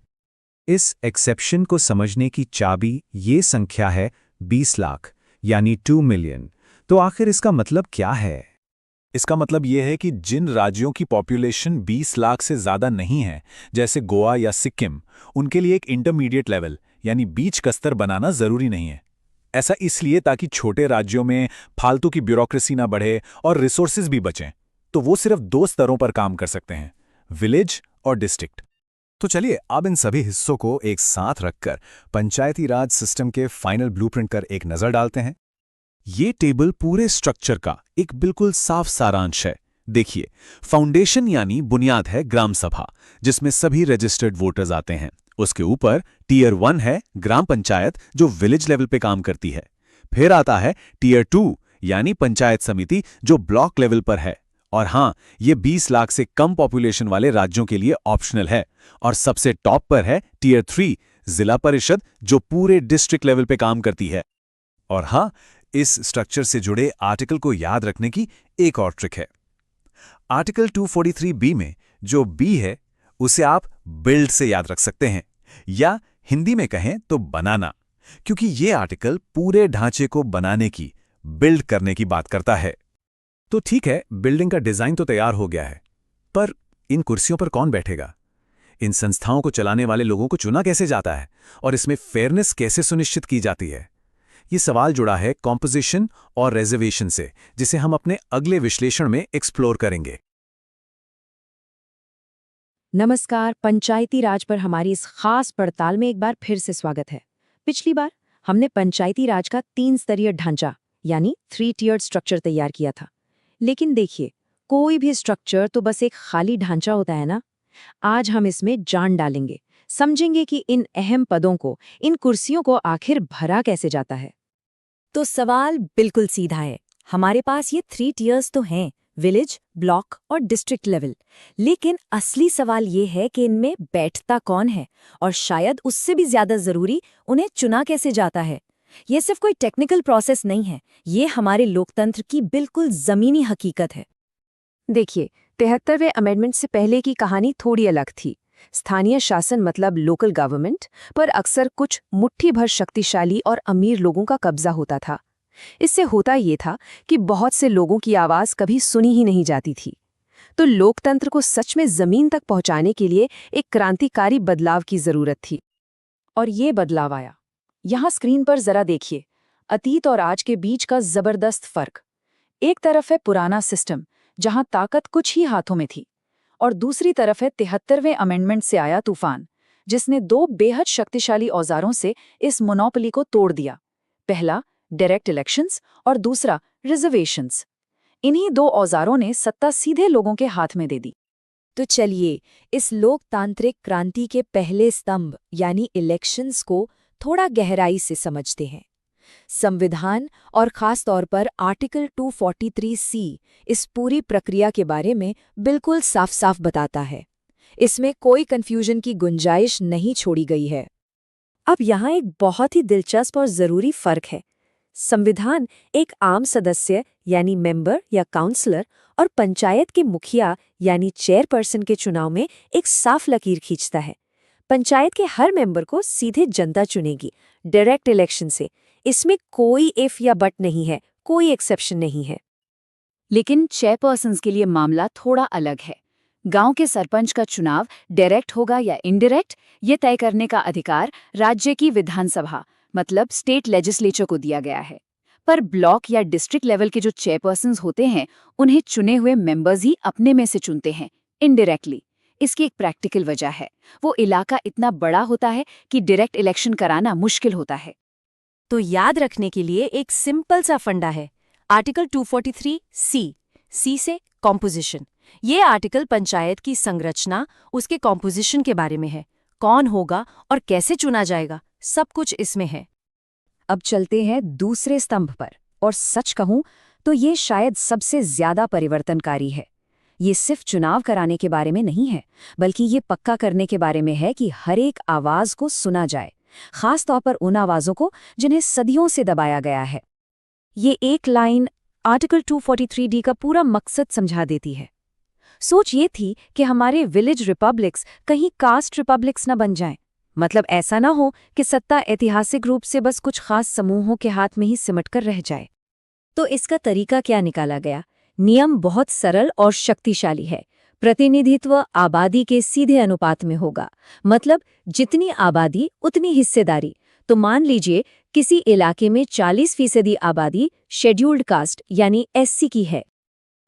इस एक्सेप्शन को समझने की चाबी ये संख्या है 20 लाख यानी 2 मिलियन। तो आखिर इसका मतलब क्या है? इसका मतलब यह है कि जिन राज्यों की पॉपुलेशन 20 लाख से ज़्यादा नहीं है, जैसे गोवा या सिक्किम, उनके लिए एक इंटरमीडिएट लेवल यानी बीच का स्तर बनाना ज़रूरी नहीं है। ऐसा इसलिए ताकि छोटे राज्यों में फालतू की ब्यूरोक्रेसी ना बढ़े और रिसोर्सेज भी बचें। तो वो सिर्फ 2 स्तरों पर काम कर सकते हैं, विलेज और डिस्ट्रिक्ट। तो चलिए अब इन सभी हिस्सों को एक साथ रखकर पंचायती राज सिस्टम के फाइनल ब्लूप्रिंट पर एक नज़र डालते हैं। ये टेबल पूरे स्ट्रक्चर का एक बिल्कुल साफ सारांश है। देखिए, फाउंडेशन यानी बुनियाद है ग्राम सभा, जिसमें सभी रजिस्टर्ड वोटर्स आते हैं। उसके ऊपर टियर 1 है ग्राम पंचायत, जो विलेज लेवल पे काम करती है। फिर आता है टियर 2 यानी पंचायत समिति, जो ब्लॉक लेवल पर है। और हाँ, ये 20 लाख से कम पॉपुलेशन वाले राज्यों के लिए ऑप्शनल है। और सबसे टॉप पर है टियर 3 जिला परिषद, जो पूरे डिस्ट्रिक्ट लेवल पे काम करती है। और हाँ, इस स्ट्रक्चर से जुड़े आर्टिकल को याद रखने की एक और ट्रिक है। आर्टिकल 243B में जो बी है उसे आप बिल्ड से याद रख सकते हैं, या हिंदी में कहें तो बनाना, क्योंकि ये आर्टिकल पूरे ढांचे को बनाने की, बिल्ड करने की बात करता है। तो ठीक है, बिल्डिंग का डिजाइन तो तैयार हो गया है, पर इन कुर्सियों पर कौन बैठेगा? इन संस्थाओं को चलाने वाले लोगों को चुना कैसे जाता है, और इसमें फेयरनेस कैसे सुनिश्चित की जाती है? ये सवाल जुड़ा है कॉम्पोजिशन और रिजर्वेशन से, जिसे हम अपने अगले विश्लेषण में एक्सप्लोर करेंगे। नमस्कार, पंचायती राज पर हमारी इस खास पड़ताल में एक बार फिर से स्वागत है। पिछली बार हमने पंचायती राज का 3 स्तरीय ढांचा यानी 3 टियर्ड स्ट्रक्चर तैयार किया था। लेकिन देखिए, कोई भी स्ट्रक्चर तो बस एक खाली ढांचा होता है ना। आज हम इसमें जान डालेंगे, समझेंगे कि इन अहम पदों को, इन कुर्सियों को आखिर भरा कैसे जाता है। तो सवाल बिल्कुल सीधा है। हमारे पास ये 3 टियर्स तो हैं, विलेज, ब्लॉक और डिस्ट्रिक्ट लेवल। लेकिन असली सवाल ये है कि इनमें बैठता कौन है, और शायद उससे भी ज्यादा जरूरी, उन्हें चुना कैसे जाता है। ये सिर्फ कोई टेक्निकल प्रोसेस नहीं है, ये हमारे लोकतंत्र की बिल्कुल जमीनी हकीकत है। देखिए, 73वें अमेंडमेंट से पहले की कहानी थोड़ी अलग थी। स्थानीय शासन मतलब लोकल गवर्नमेंट पर अक्सर कुछ मुट्ठी भर शक्तिशाली और अमीर लोगों का कब्जा होता था। इससे होता ये था कि बहुत से लोगों की आवाज़ कभी सुनी ही नहीं जाती थी। तो लोकतंत्र को सच में जमीन तक पहुंचाने के लिए एक क्रांतिकारी बदलाव की जरूरत थी। और ये बदलाव आया। यहाँ स्क्रीन पर जरा देखिए, अतीत और आज के बीच का जबरदस्त फर्क। एक तरफ है पुराना सिस्टम जहां ताकत कुछ ही हाथों में थी, और दूसरी तरफ है 73वें अमेंडमेंट से आया तूफान, जिसने दो बेहद शक्तिशाली औजारों से इस मोनोपोली को तोड़ दिया। पहला डायरेक्ट इलेक्शंस और दूसरा रिजर्वेशंस। इन्हीं दो औजारों ने सत्ता सीधे लोगों के हाथ में दे दी। तो चलिए इस लोकतांत्रिक क्रांति के पहले स्तंभ यानी इलेक्शंस को थोड़ा गहराई से समझते हैं। संविधान और खास तौर पर आर्टिकल 243C इस पूरी प्रक्रिया के बारे में बिल्कुल साफ-साफ बताता है। इसमें कोई कंफ्यूजन की गुंजाइश नहीं छोड़ी गई है। अब यहाँ एक बहुत ही दिलचस्प और ज़रूरी फ़र्क है। संविधान एक आम सदस्य यानी मेंबर या काउंसलर और पंचायत के मुखिया यानी चेयरपर्सन के चुनाव में एक साफ लकीर खींचता है। पंचायत के हर मेंबर को सीधे जनता चुनेगी, डायरेक्ट इलेक्शन से। इसमें कोई इफ या बट नहीं है, कोई एक्सेप्शन नहीं है। लेकिन चेयरपर्सन्स के लिए मामला थोड़ा अलग है। गांव के सरपंच का चुनाव डायरेक्ट होगा या इनडायरेक्ट, ये तय करने का अधिकार राज्य की विधानसभा मतलब स्टेट लेजिस्लेचर को दिया गया है। पर ब्लॉक या डिस्ट्रिक्ट लेवल के जो चेयरपर्सन्स होते हैं, उन्हें चुने हुए मेंबर्स ही अपने में से चुनते हैं, इनडायरेक्टली। इसकी एक प्रैक्टिकल वजह है। वो इलाका इतना बड़ा होता है कि डायरेक्ट इलेक्शन कराना मुश्किल होता है। तो याद रखने के लिए एक सिंपल सा फंडा है, आर्टिकल 243C। सी से कॉम्पोजिशन। ये आर्टिकल पंचायत की संरचना, उसके कॉम्पोजिशन के बारे में है। कौन होगा और कैसे चुना जाएगा, सब कुछ इसमें है। अब चलते हैं दूसरे स्तंभ पर, और सच कहूं तो ये शायद सबसे ज्यादा परिवर्तनकारी है। ये सिर्फ चुनाव कराने के बारे में नहीं है, बल्कि ये पक्का करने के बारे में है कि हर एक आवाज को सुना जाए, खास तौर पर उन आवाजों को जिन्हें सदियों से दबाया गया है। ये एक लाइन आर्टिकल 243D का पूरा मकसद समझा देती है। सोच ये थी कि हमारे विलेज रिपब्लिक्स कहीं कास्ट रिपब्लिक्स न बन जाएं। मतलब ऐसा ना हो कि सत्ता ऐतिहासिक रूप से बस कुछ खास समूहों के हाथ में ही सिमटकर रह जाए। तो इसका तरीका क्या निकाला गया? नियम बहुत सरल और शक्तिशाली है। प्रतिनिधित्व आबादी के सीधे अनुपात में होगा, मतलब जितनी आबादी उतनी हिस्सेदारी। तो मान लीजिए किसी इलाके में 40% आबादी शेड्यूल्ड कास्ट यानी SC की है,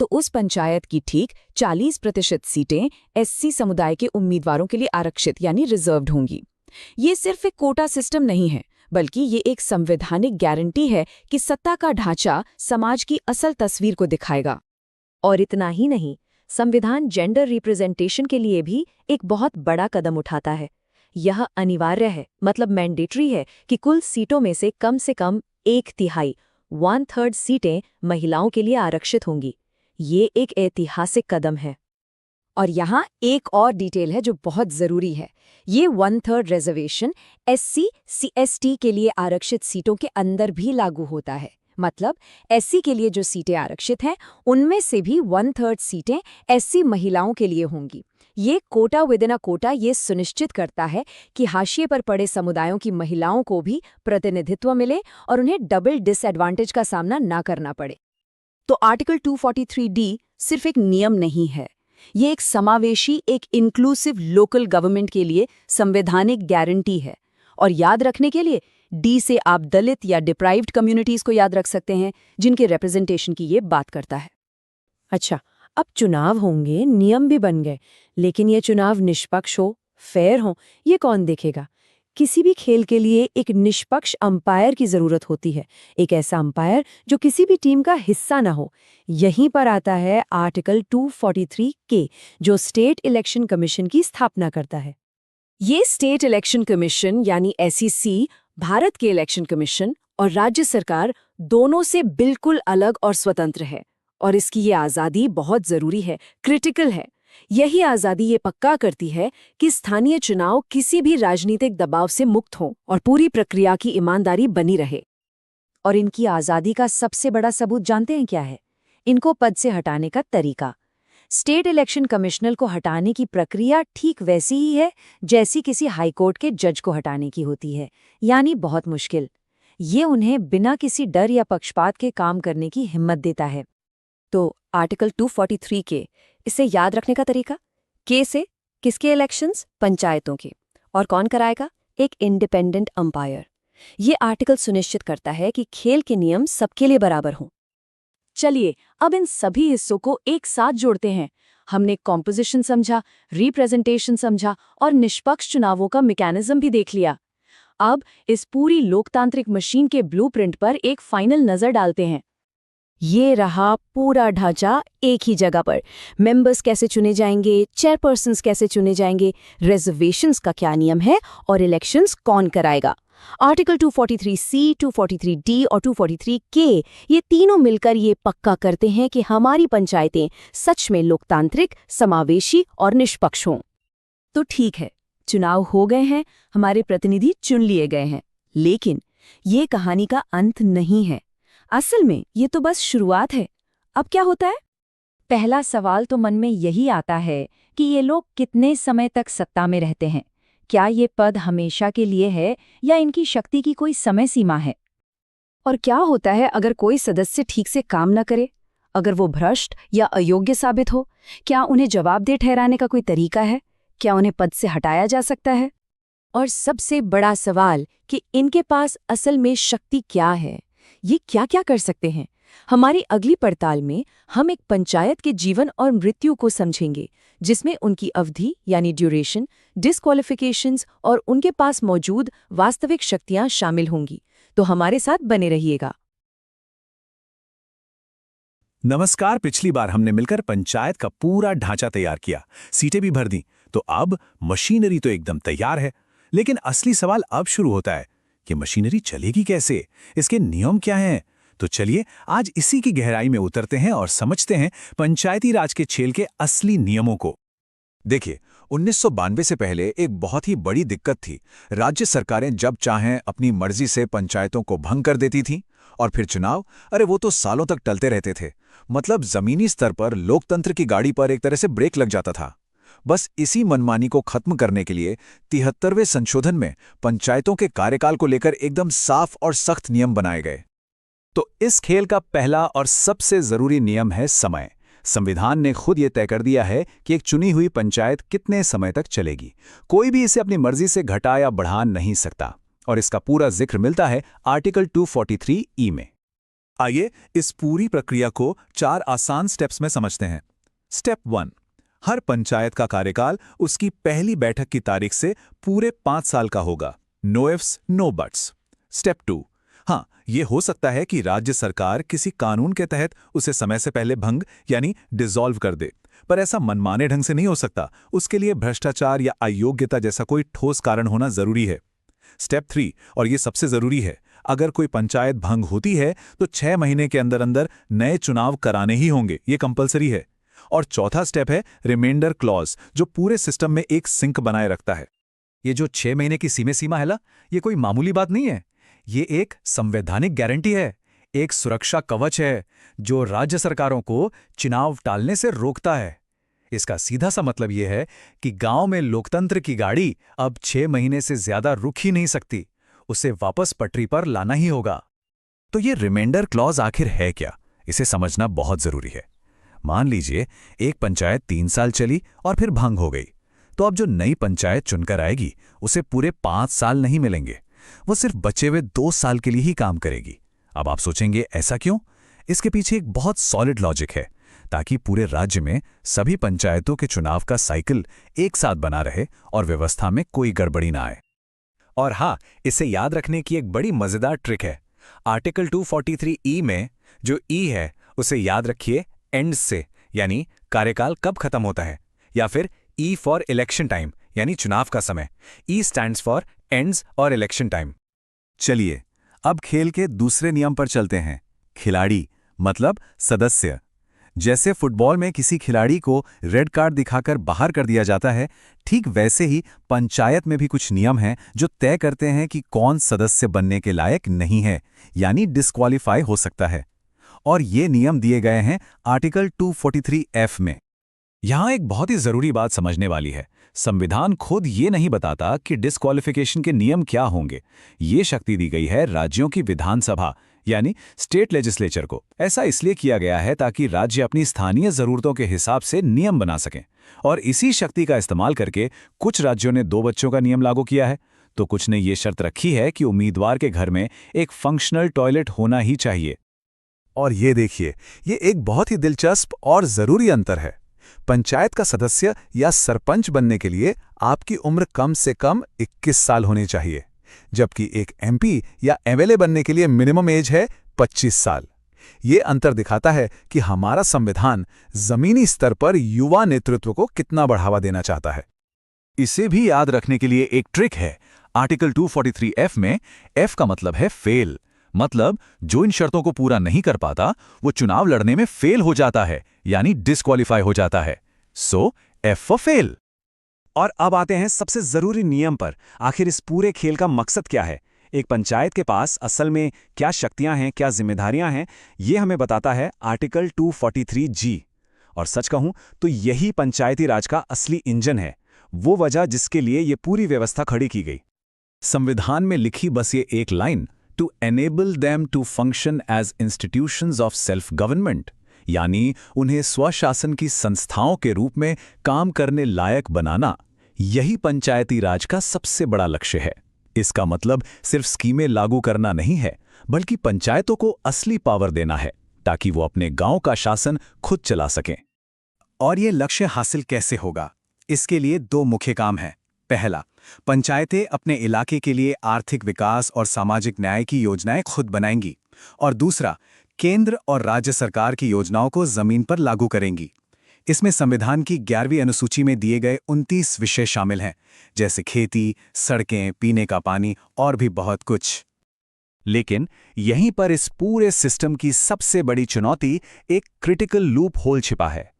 तो उस पंचायत की ठीक 40% सीटें SC समुदाय के उम्मीदवारों के लिए आरक्षित यानी रिजर्व्ड होंगी। ये सिर्फ एक कोटा सिस्टम नहीं है, बल्कि ये एक संवैधानिक गारंटी है कि सत्ता का ढांचा समाज की असल तस्वीर को दिखाएगा। और इतना ही नहीं, संविधान जेंडर रिप्रेजेंटेशन के लिए भी एक बहुत बड़ा कदम उठाता है। यह अनिवार्य है, मतलब मैंडेटरी है कि कुल सीटों में से कम 1/3 1/3 सीटें महिलाओं के लिए आरक्षित होंगी। ये एक ऐतिहासिक कदम है। और यहाँ एक और डिटेल है जो बहुत ज़रूरी है। ये 1/3 रिजर्वेशन SC CST के लिए आरक्षित सीटों के अंदर भी लागू होता है। मतलब SC के लिए जो सीटें आरक्षित हैं, उनमें से भी 1/3 सीटें SC महिलाओं के लिए होंगी। ये कोटा विद इन अ कोटा ये सुनिश्चित करता है कि हाशिए पर पड़े समुदायों की महिलाओं को भी प्रतिनिधित्व मिले और उन्हें डबल डिसएडवांटेज का सामना ना करना पड़े। तो आर्टिकल 243D सिर्फ एक नियम नहीं है, ये एक समावेशी, एक इंक्लूसिव लोकल गवर्नमेंट के लिए संवैधानिक गारंटी है। और याद रखने के लिए D से आप दलित या डिप्राइव्ड कम्युनिटीज को याद रख सकते हैं, जिनके रिप्रेजेंटेशन की ये बात करता है। अच्छा, अब चुनाव होंगे, नियम भी बन गए, लेकिन ये चुनाव निष्पक्ष हो, फेयर हो, ये कौन देखेगा? किसी भी खेल के लिए एक निष्पक्ष अंपायर की जरूरत होती है, एक ऐसा अंपायर जो किसी भी टीम का हिस्सा ना हो। यहीं पर आता है आर्टिकल 243K, जो स्टेट इलेक्शन कमीशन की स्थापना करता है। ये स्टेट इलेक्शन कमीशन यानी SEC भारत के इलेक्शन कमीशन और राज्य सरकार दोनों से बिल्कुल अलग और स्वतंत्र है, और इसकी ये आज़ादी बहुत ज़रूरी है, क्रिटिकल है। यही आज़ादी ये पक्का करती है कि स्थानीय चुनाव किसी भी राजनीतिक दबाव से मुक्त हों और पूरी प्रक्रिया की ईमानदारी बनी रहे। और इनकी आज़ादी का सबसे बड़ा सबूत जानते हैं क्या है? इनको पद से हटाने का तरीका। स्टेट इलेक्शन कमिश्नर को हटाने की प्रक्रिया ठीक वैसी ही है जैसी किसी हाईकोर्ट के जज को हटाने की होती है, यानी बहुत मुश्किल। ये उन्हें बिना किसी डर या पक्षपात के काम करने की हिम्मत देता है। तो आर्टिकल 243 के, इसे याद रखने का तरीका? के से किसके इलेक्शंस? पंचायतों के। और कौन कराएगा? एक इंडिपेंडेंट अंपायर। ये आर्टिकल सुनिश्चित करता है कि खेल के नियम सबके लिए बराबर हों। चलिए अब इन सभी हिस्सों को एक साथ जोड़ते हैं। हमने कॉम्पोजिशन समझा, रिप्रेजेंटेशन समझा और निष्पक्ष चुनावों का मैकेनिज्म भी देख लिया। अब इस पूरी लोकतांत्रिक मशीन के ब्लूप्रिंट पर एक फाइनल नजर डालते हैं। ये रहा पूरा ढांचा एक ही जगह पर। मेंबर्स कैसे चुने जाएंगे, चेयरपर्सन्स कैसे चुने जाएंगे, रिजर्वेशंस का क्या नियम है और इलेक्शंस कौन कराएगा। आर्टिकल 243C, 243D और 243K ये तीनों मिलकर ये पक्का करते हैं कि हमारी पंचायतें सच में लोकतांत्रिक, समावेशी और निष्पक्ष हों। तो ठीक है, चुनाव हो गए हैं, हमारे प्रतिनिधि चुन लिए गए हैं, लेकिन ये कहानी का अंत नहीं है। असल में ये तो बस शुरुआत है। अब क्या होता है? पहला सवाल तो मन में यही आता है कि ये लोग कितने समय तक सत्ता में रहते हैं। क्या ये पद हमेशा के लिए है या इनकी शक्ति की कोई समय सीमा है? और क्या होता है अगर कोई सदस्य ठीक से काम न करे, अगर वो भ्रष्ट या अयोग्य साबित हो? क्या उन्हें जवाबदेह ठहराने का कोई तरीका है? क्या उन्हें पद से हटाया जा सकता है? और सबसे बड़ा सवाल कि इनके पास असल में शक्ति क्या है, ये क्या क्या कर सकते हैं। हमारी अगली पड़ताल में हम एक पंचायत के जीवन और मृत्यु को समझेंगे, जिसमें उनकी अवधि यानी ड्यूरेशन, डिस्क्वालिफिकेशंस और उनके पास मौजूद वास्तविक शक्तियां शामिल होंगी। तो हमारे साथ बने रहिएगा। नमस्कार। पिछली बार हमने मिलकर पंचायत का पूरा ढांचा तैयार किया, सीटें भी भर दी, तो अब मशीनरी तो एकदम तैयार है। लेकिन असली सवाल अब शुरू होता है कि मशीनरी चलेगी कैसे, इसके नियम क्या हैं। तो चलिए आज इसी की गहराई में उतरते हैं और समझते हैं पंचायती राज के खेल के असली नियमों को। देखिए, 1992 से पहले एक बहुत ही बड़ी दिक्कत थी। राज्य सरकारें जब चाहें अपनी मर्जी से पंचायतों को भंग कर देती थीं और फिर चुनाव, अरे वो तो सालों तक टलते रहते थे। मतलब जमीनी स्तर पर लोकतंत्र की गाड़ी पर एक तरह से ब्रेक लग जाता था। बस इसी मनमानी को खत्म करने के लिए 73वें संशोधन में पंचायतों के कार्यकाल को लेकर एकदम साफ और सख्त नियम बनाए गए। तो इस खेल का पहला और सबसे जरूरी नियम है समय। संविधान ने खुद ये तय कर दिया है कि एक चुनी हुई पंचायत कितने समय तक चलेगी। कोई भी इसे अपनी मर्जी से घटा या बढ़ा नहीं सकता। और इसका पूरा जिक्र मिलता है आर्टिकल 243E में। आइए इस पूरी प्रक्रिया को 4 आसान स्टेप्स में समझते हैं। स्टेप 1, हर पंचायत का कार्यकाल उसकी पहली बैठक की तारीख से पूरे 5 साल का होगा। No ifs no buts. Step 2, हाँ, ये हो सकता है कि राज्य सरकार किसी कानून के तहत उसे समय से पहले भंग यानी डिसॉल्व कर दे, पर ऐसा मनमाने ढंग से नहीं हो सकता। उसके लिए भ्रष्टाचार या अयोग्यता जैसा कोई ठोस कारण होना जरूरी है। स्टेप 3, और ये सबसे जरूरी है, अगर कोई पंचायत भंग होती है तो 6 महीने के अंदर अंदर नए चुनाव कराने ही होंगे, ये कंपलसरी है। और चौथा स्टेप है रिमाइंडर क्लॉज, जो पूरे सिस्टम में एक सिंक बनाए रखता है। ये जो 6 महीने की सीमा है ना, ये कोई मामूली बात नहीं है। ये एक संवैधानिक गारंटी है, एक सुरक्षा कवच है जो राज्य सरकारों को चुनाव टालने से रोकता है। इसका सीधा सा मतलब ये है कि गांव में लोकतंत्र की गाड़ी अब 6 महीने से ज्यादा रुक ही नहीं सकती, उसे वापस पटरी पर लाना ही होगा। तो ये रिमाइंडर क्लॉज आखिर है क्या, इसे समझना बहुत जरूरी है। मान लीजिए एक पंचायत 3 साल चली और फिर भंग हो गई, तो अब जो नई पंचायत चुनकर आएगी उसे पूरे 5 साल नहीं मिलेंगे, वो सिर्फ बचे हुए 2 साल के लिए ही काम करेगी। अब आप सोचेंगे ऐसा क्यों? इसके पीछे एक बहुत सॉलिड लॉजिक है, ताकि पूरे राज्य में सभी पंचायतों के चुनाव का साइकिल एक साथ बना रहे और व्यवस्था में कोई गड़बड़ी ना आए। और हाँ, इसे याद रखने की एक बड़ी मजेदार ट्रिक है। आर्टिकल 243E में जो ई है उसे याद रखिए एंड से, यानी कार्यकाल कब खत्म होता है, या फिर ई फॉर इलेक्शन टाइम यानी चुनाव का समय। ई स्टैंड्स फॉर एंड्स और इलेक्शन टाइम। चलिए अब खेल के दूसरे नियम पर चलते हैं। खिलाड़ी मतलब सदस्य। जैसे फुटबॉल में किसी खिलाड़ी को रेड कार्ड दिखाकर बाहर कर दिया जाता है, ठीक वैसे ही पंचायत में भी कुछ नियम हैं जो तय करते हैं कि कौन सदस्य बनने के लायक नहीं है, यानी डिस्क्वालीफाई हो सकता है। और ये नियम दिए गए हैं आर्टिकल 243F में। यहाँ एक बहुत ही जरूरी बात समझने वाली है। संविधान खुद ये नहीं बताता कि डिस्क्वालिफिकेशन के नियम क्या होंगे। ये शक्ति दी गई है राज्यों की विधानसभा यानी स्टेट लेजिस्लेचर को। ऐसा इसलिए किया गया है ताकि राज्य अपनी स्थानीय जरूरतों के हिसाब से नियम बना सकें। और इसी शक्ति का इस्तेमाल करके कुछ राज्यों ने 2 बच्चों का नियम लागू किया है, तो कुछ ने ये शर्त रखी है कि उम्मीदवार के घर में एक फंक्शनल टॉयलेट होना ही चाहिए। और ये देखिए, ये एक बहुत ही दिलचस्प और जरूरी अंतर है। पंचायत का सदस्य या सरपंच बनने के लिए आपकी उम्र कम से कम 21 साल होनी चाहिए, जबकि एक एमपी या एमएलए बनने के लिए मिनिमम एज है 25 साल। ये अंतर दिखाता है कि हमारा संविधान जमीनी स्तर पर युवा नेतृत्व को कितना बढ़ावा देना चाहता है। इसे भी याद रखने के लिए एक ट्रिक है। आर्टिकल 243F में F का मतलब है फेल, मतलब जो इन शर्तों को पूरा नहीं कर पाता वो चुनाव लड़ने में फेल हो जाता है, यानी डिस्क्वालीफाई हो जाता है। सो F फॉर फेल। और अब आते हैं सबसे जरूरी नियम पर। आखिर इस पूरे खेल का मकसद क्या है? एक पंचायत के पास असल में क्या शक्तियां हैं, क्या जिम्मेदारियां हैं, ये हमें बताता है आर्टिकल 243G। और सच कहूं तो यही पंचायती राज का असली इंजन है, वो वजह जिसके लिए ये पूरी व्यवस्था खड़ी की गई। संविधान में लिखी बस ये एक line, to enable them to function as institutions of self government, यानी उन्हें स्वशासन की संस्थाओं के रूप में काम करने लायक बनाना, यही पंचायती राज का सबसे बड़ा लक्ष्य है। इसका मतलब सिर्फ स्कीमें लागू करना नहीं है, बल्कि पंचायतों को असली पावर देना है ताकि वो अपने गांव का शासन खुद चला सकें। और ये लक्ष्य हासिल कैसे होगा? इसके लिए 2 मुख्य काम हैं। पहला, पंचायतें अपने इलाके के लिए आर्थिक विकास और सामाजिक न्याय की योजनाएं खुद बनाएंगी, और दूसरा, केंद्र और राज्य सरकार की योजनाओं को जमीन पर लागू करेंगी। इसमें संविधान की 11वीं अनुसूची में दिए गए 29 विषय शामिल हैं, जैसे खेती, सड़कें, पीने का पानी और भी बहुत कुछ। लेकिन यहीं पर इस पूरे सिस्टम की सबसे बड़ी चुनौती, एक क्रिटिकल लूप होल छिपा है।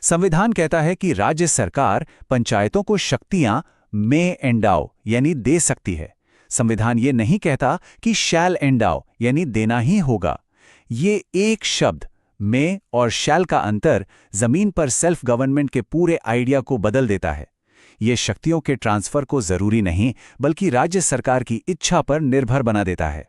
संविधान कहता है कि राज्य सरकार पंचायतों को शक्तियां में एंडाओ यानी दे सकती है। संविधान ये नहीं कहता कि शैल एंडाओ यानी देना ही होगा। ये एक शब्द में और शैल का अंतर जमीन पर सेल्फ गवर्नमेंट के पूरे आइडिया को बदल देता है। ये शक्तियों के ट्रांसफर को जरूरी नहीं बल्कि राज्य सरकार की इच्छा पर निर्भर बना देता है।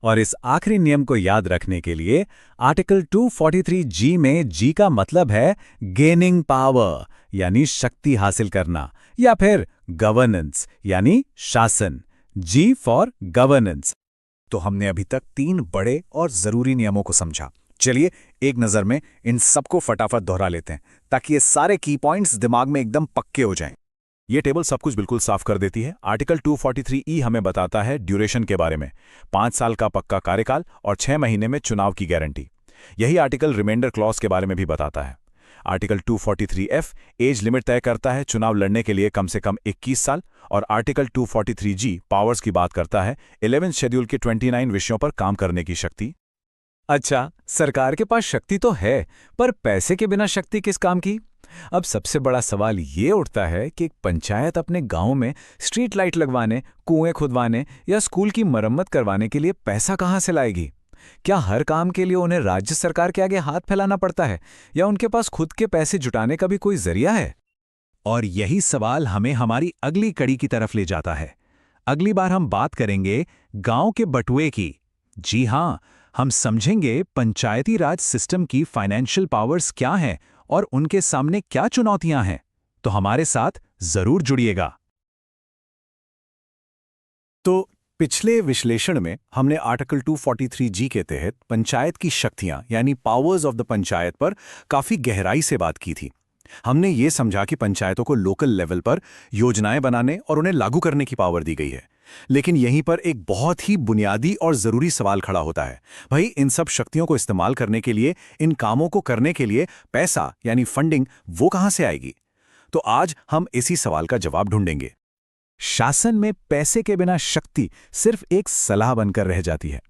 और इस आखिरी नियम को याद रखने के लिए आर्टिकल 243G में G का मतलब है गेनिंग पावर यानी शक्ति हासिल करना, या फिर गवर्नेंस यानी शासन। G for governance. तो हमने अभी तक 3 बड़े और जरूरी नियमों को समझा। चलिए एक नज़र में इन सबको फटाफट दोहरा लेते हैं ताकि ये सारे की पॉइंट्स दिमाग में एकदम पक्के हो जाएं। ये टेबल सब कुछ बिल्कुल साफ कर देती है। आर्टिकल 243E हमें बताता है ड्यूरेशन के बारे में, 5 साल का पक्का कार्यकाल और 6 महीने में चुनाव की गारंटी। यही आर्टिकल रिमाइंडर क्लॉज के बारे में भी बताता है। आर्टिकल 243F एज लिमिट तय करता है चुनाव लड़ने के लिए कम से कम 21 साल, और आर्टिकल 243G पावर्स की बात करता है 11th शेड्यूल के 29 विषयों पर काम करने की शक्ति। अच्छा, सरकार के पास शक्ति तो है, पर पैसे के बिना शक्ति किस काम की? अब सबसे बड़ा सवाल ये उठता है कि एक पंचायत अपने गांव में स्ट्रीट लाइट लगवाने, कुएं खुदवाने या स्कूल की मरम्मत करवाने के लिए पैसा कहां से लाएगी? क्या हर काम के लिए उन्हें राज्य सरकार के आगे हाथ फैलाना पड़ता है, या उनके पास खुद के पैसे जुटाने का भी कोई जरिया है? और यही सवाल हमें हमारी अगली कड़ी की तरफ ले जाता है। अगली बार हम बात करेंगे गांव के बटुए की। जी हां, हम समझेंगे पंचायती राज सिस्टम की फाइनेंशियल पावर्स क्या हैं और उनके सामने क्या चुनौतियां हैं। तो हमारे साथ जरूर जुड़िएगा। तो पिछले विश्लेषण में हमने आर्टिकल 243G के तहत पंचायत की शक्तियां यानी पावर्स ऑफ द पंचायत पर काफी गहराई से बात की थी। हमने ये समझा कि पंचायतों को लोकल लेवल पर योजनाएं बनाने और उन्हें लागू करने की पावर दी गई है। लेकिन यहीं पर एक बहुत ही बुनियादी और जरूरी सवाल खड़ा होता है, भाई इन सब शक्तियों को इस्तेमाल करने के लिए, इन कामों को करने के लिए पैसा यानी फंडिंग वो कहां से आएगी? तो आज हम इसी सवाल का जवाब ढूंढेंगे। शासन में पैसे के बिना शक्ति सिर्फ एक सलाह बनकर रह जाती है।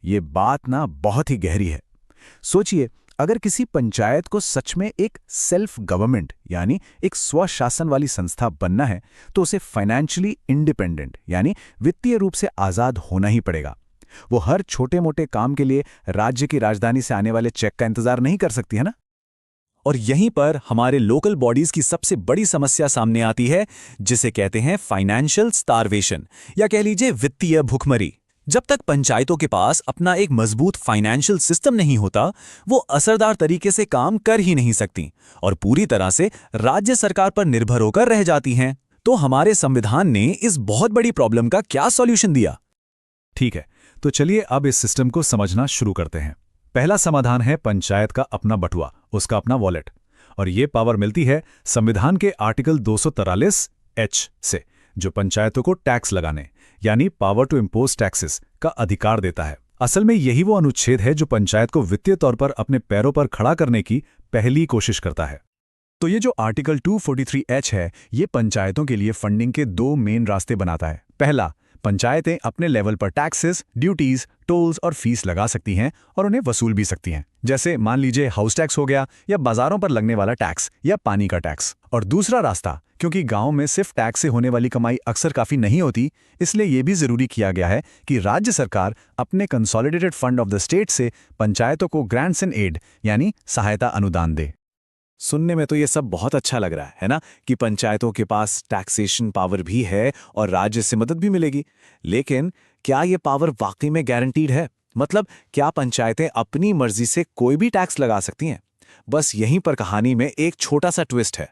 ये बात ना बहुत ही गहरी है। सोचिए, अगर किसी पंचायत को सच में एक सेल्फ गवर्नमेंट यानी एक स्वशासन वाली संस्था बनना है तो उसे फाइनेंशियली इंडिपेंडेंट यानी वित्तीय रूप से आज़ाद होना ही पड़ेगा। वो हर छोटे मोटे काम के लिए राज्य की राजधानी से आने वाले चेक का इंतजार नहीं कर सकती है ना। और यहीं पर हमारे लोकल बॉडीज की सबसे बड़ी समस्या सामने आती है, जिसे कहते हैं फाइनेंशियल स्टारवेशन, या कह लीजिए वित्तीय भुखमरी। जब तक पंचायतों के पास अपना एक मजबूत फाइनेंशियल सिस्टम नहीं होता, वो असरदार तरीके से काम कर ही नहीं सकती और पूरी तरह से राज्य सरकार पर निर्भर होकर रह जाती हैं। तो हमारे संविधान ने इस बहुत बड़ी प्रॉब्लम का क्या सॉल्यूशन दिया? ठीक है, तो चलिए अब इस सिस्टम को समझना शुरू करते हैं। पहला समाधान है पंचायत का अपना बटुआ, उसका अपना वॉलेट। और ये पावर मिलती है संविधान के आर्टिकल 243H से, जो पंचायतों को टैक्स लगाने यानी पावर टू इम्पोज टैक्सेस का अधिकार देता है। असल में यही वो अनुच्छेद है जो पंचायत को वित्तीय तौर पर अपने पैरों पर खड़ा करने की पहली कोशिश करता है। तो ये जो आर्टिकल 243H है, ये पंचायतों के लिए फंडिंग के दो मेन रास्ते बनाता है। पहला, पंचायतें अपने लेवल पर टैक्सेस, ड्यूटीज, टोल्स और फीस लगा सकती हैं और उन्हें वसूल भी सकती हैं। जैसे मान लीजिए हाउस टैक्स हो गया, या बाजारों पर लगने वाला टैक्स, या पानी का टैक्स। और दूसरा रास्ता, क्योंकि गांव में सिर्फ टैक्स से होने वाली कमाई अक्सर काफी नहीं होती, इसलिए यह भी जरूरी किया गया है कि राज्य सरकार अपने consolidated fund of the state से पंचायतों को ग्रांट्स एंड एड यानी सहायता अनुदान दे। सुनने में तो ये सब बहुत अच्छा लग रहा है ना, कि पंचायतों के पास टैक्सेशन पावर भी है और राज्य से मदद भी मिलेगी। लेकिन क्या ये पावर वाकई में गारंटीड है? मतलब क्या पंचायतें अपनी मर्जी से कोई भी टैक्स लगा सकती हैं? बस यहीं पर कहानी में एक छोटा सा ट्विस्ट है।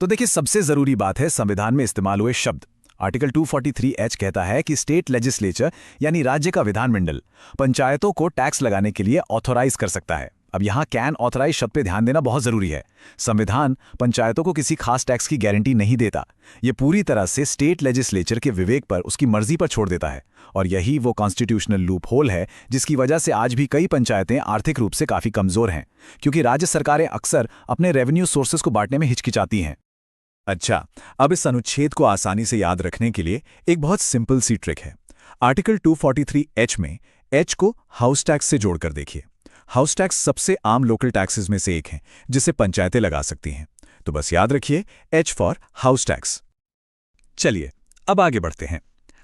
तो देखिए, सबसे जरूरी बात है संविधान में इस्तेमाल हुए शब्द। आर्टिकल 243H कहता है कि स्टेट लेजिस्लेचर यानी राज्य का विधानमंडल पंचायतों को टैक्स लगाने के लिए ऑथोराइज कर सकता है। अब यहाँ कैन ऑथराइज शब्द पे ध्यान देना बहुत जरूरी है। संविधान पंचायतों को किसी खास टैक्स की गारंटी नहीं देता। ये पूरी तरह से स्टेट लेजिस्लेचर के विवेक पर, उसकी मर्जी पर छोड़ देता है। और यही वो कॉन्स्टिट्यूशनल लूप होल है जिसकी वजह से आज भी कई पंचायतें आर्थिक रूप से काफी कमजोर हैं, क्योंकि राज्य सरकारें अक्सर अपने रेवेन्यू सोर्सेज को बांटने में हिचकिचाती हैं। अच्छा, अब इस अनुच्छेद को आसानी से याद रखने के लिए एक बहुत सिंपल सी ट्रिक है। आर्टिकल 243H में H को हाउस टैक्स से जोड़कर देखिए। हाउस टैक्स सबसे आम लोकल टैक्सेस में से एक है जिसे पंचायतें लगा सकती हैं। तो बस याद रखिए H फॉर हाउस टैक्स। चलिए अब आगे बढ़ते हैं।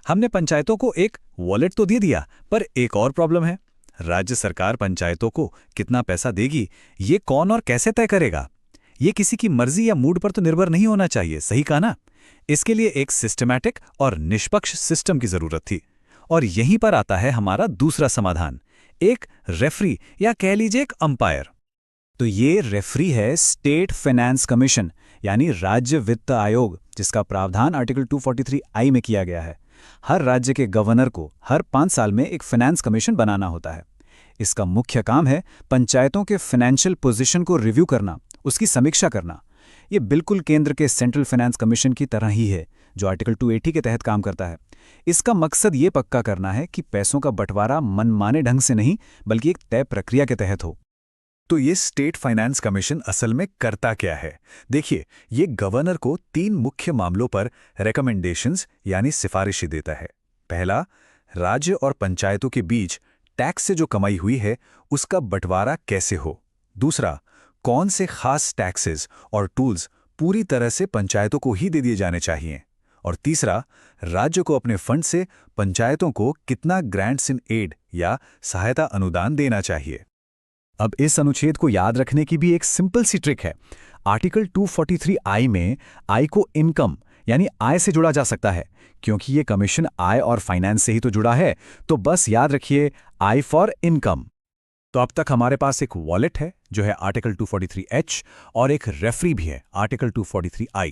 हमने पंचायतों को एक वॉलेट तो दे दिया, पर एक और प्रॉब्लम है। राज्य सरकार पंचायतों को कितना पैसा देगी, ये कौन और कैसे तय करेगा? ये किसी की मर्जी या मूड पर तो निर्भर नहीं होना चाहिए, सही कहा ना? इसके लिए एक सिस्टमैटिक और निष्पक्ष सिस्टम की जरूरत थी। और यहीं पर आता है हमारा दूसरा समाधान, एक रेफरी या कह लीजिए एक अंपायर। तो ये रेफरी है स्टेट फाइनेंस कमीशन यानी राज्य वित्त आयोग, जिसका प्रावधान आर्टिकल 243I में किया गया है। हर राज्य के गवर्नर को हर 5 साल में एक फाइनेंस कमीशन बनाना होता है। इसका मुख्य काम है पंचायतों के फाइनेंशियल पोजीशन को रिव्यू करना, उसकी समीक्षा करना। ये बिल्कुल केंद्र के सेंट्रल फाइनेंस कमीशन की तरह ही है, जो आर्टिकल 280 के तहत काम करता है। इसका मकसद ये पक्का करना है कि पैसों का बंटवारा मनमाने ढंग से नहीं, बल्कि एक तय प्रक्रिया के तहत हो। तो ये स्टेट फाइनेंस कमीशन असल में करता क्या है? देखिए, ये गवर्नर को 3 मुख्य मामलों पर रिकमेंडेशंस यानी सिफारिशें देता है। पहला, राज्य और पंचायतों के बीच टैक्स से जो कमाई हुई है उसका बंटवारा कैसे हो। दूसरा, कौन से खास टैक्सेस और टूल्स पूरी तरह से पंचायतों को ही दे दिए जाने चाहिए। और तीसरा, राज्य को अपने फंड से पंचायतों को कितना ग्रांट्स इन एड या सहायता अनुदान देना चाहिए। अब इस अनुच्छेद को याद रखने की भी एक सिंपल सी ट्रिक है। आर्टिकल 243I में आय को इनकम यानी आय से जुड़ा जा सकता है, क्योंकि ये कमीशन आय और फाइनेंस से ही तो जुड़ा है। तो बस याद रखिए आई फॉर इनकम। तो अब तक हमारे पास एक वॉलेट है जो है आर्टिकल 243H और एक रेफरी भी है आर्टिकल 243I।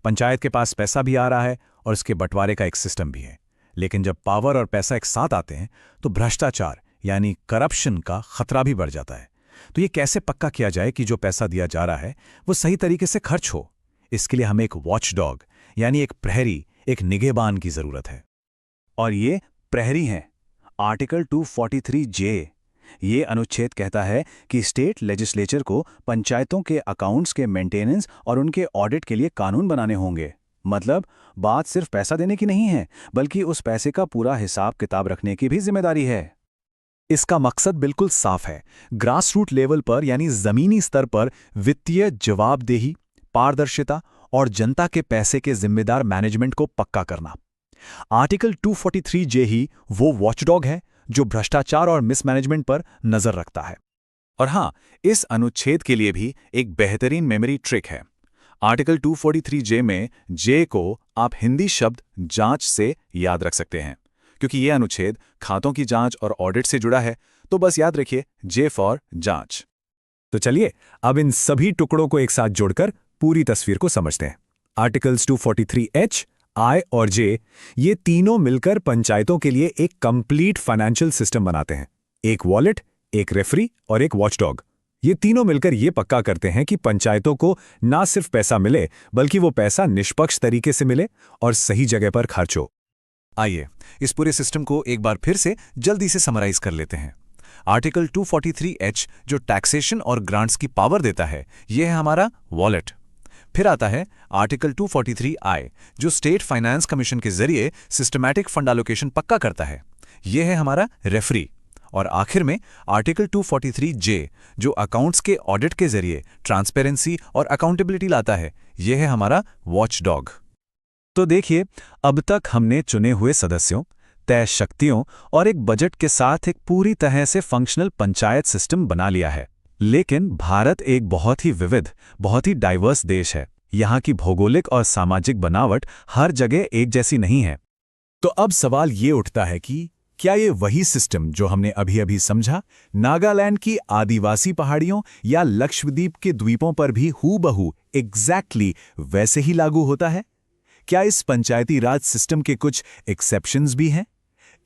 पंचायत के पास पैसा भी आ रहा है और इसके बंटवारे का एक सिस्टम भी है। लेकिन जब पावर और पैसा एक साथ आते हैं तो भ्रष्टाचार यानी करप्शन का खतरा भी बढ़ जाता है। तो ये कैसे पक्का किया जाए कि जो पैसा दिया जा रहा है वो सही तरीके से खर्च हो? इसके लिए हमें एक वॉचडॉग यानी एक प्रहरी, एक निगहबान की जरूरत है। और ये प्रहरी हैं आर्टिकल 243J। ये अनुच्छेद कहता है कि स्टेट लेजिस्लेचर को पंचायतों के अकाउंट्स के मेंटेनेंस और उनके ऑडिट के लिए कानून बनाने होंगे। मतलब बात सिर्फ पैसा देने की नहीं है, बल्कि उस पैसे का पूरा हिसाब किताब रखने की भी जिम्मेदारी है। इसका मकसद बिल्कुल साफ है, ग्रास रूट लेवल पर यानी जमीनी स्तर पर वित्तीय जवाबदेही, पारदर्शिता और जनता के पैसे के जिम्मेदार मैनेजमेंट को पक्का करना। आर्टिकल 243J ही वो वॉचडॉग है जो भ्रष्टाचार और मिसमैनेजमेंट पर नजर रखता है। और हाँ, इस अनुच्छेद के लिए भी एक बेहतरीन मेमोरी ट्रिक है। आर्टिकल 243J में जे को आप हिंदी शब्द जांच से याद रख सकते हैं, क्योंकि यह अनुच्छेद खातों की जांच और ऑडिट से जुड़ा है। तो बस याद रखिए जे फॉर जांच। तो चलिए अब इन सभी टुकड़ों को एक साथ जोड़कर पूरी तस्वीर को समझते हैं। आर्टिकल्स 243H, I और J ये तीनों मिलकर पंचायतों के लिए एक कंप्लीट फाइनेंशियल सिस्टम बनाते हैं। एक वॉलेट, एक रेफरी और एक वॉचडॉग। ये तीनों मिलकर ये पक्का करते हैं कि पंचायतों को ना सिर्फ पैसा मिले, बल्कि वो पैसा निष्पक्ष तरीके से मिले और सही जगह पर खर्च हो। आइए इस पूरे सिस्टम को एक बार फिर से जल्दी से समराइज कर लेते हैं। आर्टिकल 243H जो टैक्सेशन और ग्रांट्स की पावर देता है, यह है हमारा वॉलेट। फिर आता है आर्टिकल 243I जो स्टेट फाइनेंस कमीशन के जरिए सिस्टमैटिक फंड एलोकेशन पक्का करता है, यह है हमारा रेफरी। और आखिर में आर्टिकल 243J जो अकाउंट्स के ऑडिट के जरिए ट्रांसपेरेंसी और अकाउंटेबिलिटी लाता है, यह है हमारा वॉचडॉग। तो देखिए, अब तक हमने चुने हुए सदस्यों, तय शक्तियों और एक बजट के साथ एक पूरी तरह से फंक्शनल पंचायत सिस्टम बना लिया है। लेकिन भारत एक बहुत ही विविध, बहुत ही डाइवर्स देश है। यहाँ की भौगोलिक और सामाजिक बनावट हर जगह एक जैसी नहीं है। तो अब सवाल ये उठता है कि क्या ये वही सिस्टम जो हमने अभी अभी समझा, नागालैंड की आदिवासी पहाड़ियों या लक्षद्वीप के द्वीपों पर भी हूबहू एग्जैक्टली वैसे ही लागू होता है? क्या इस पंचायती राज सिस्टम के कुछ एक्सेप्शंस भी हैं?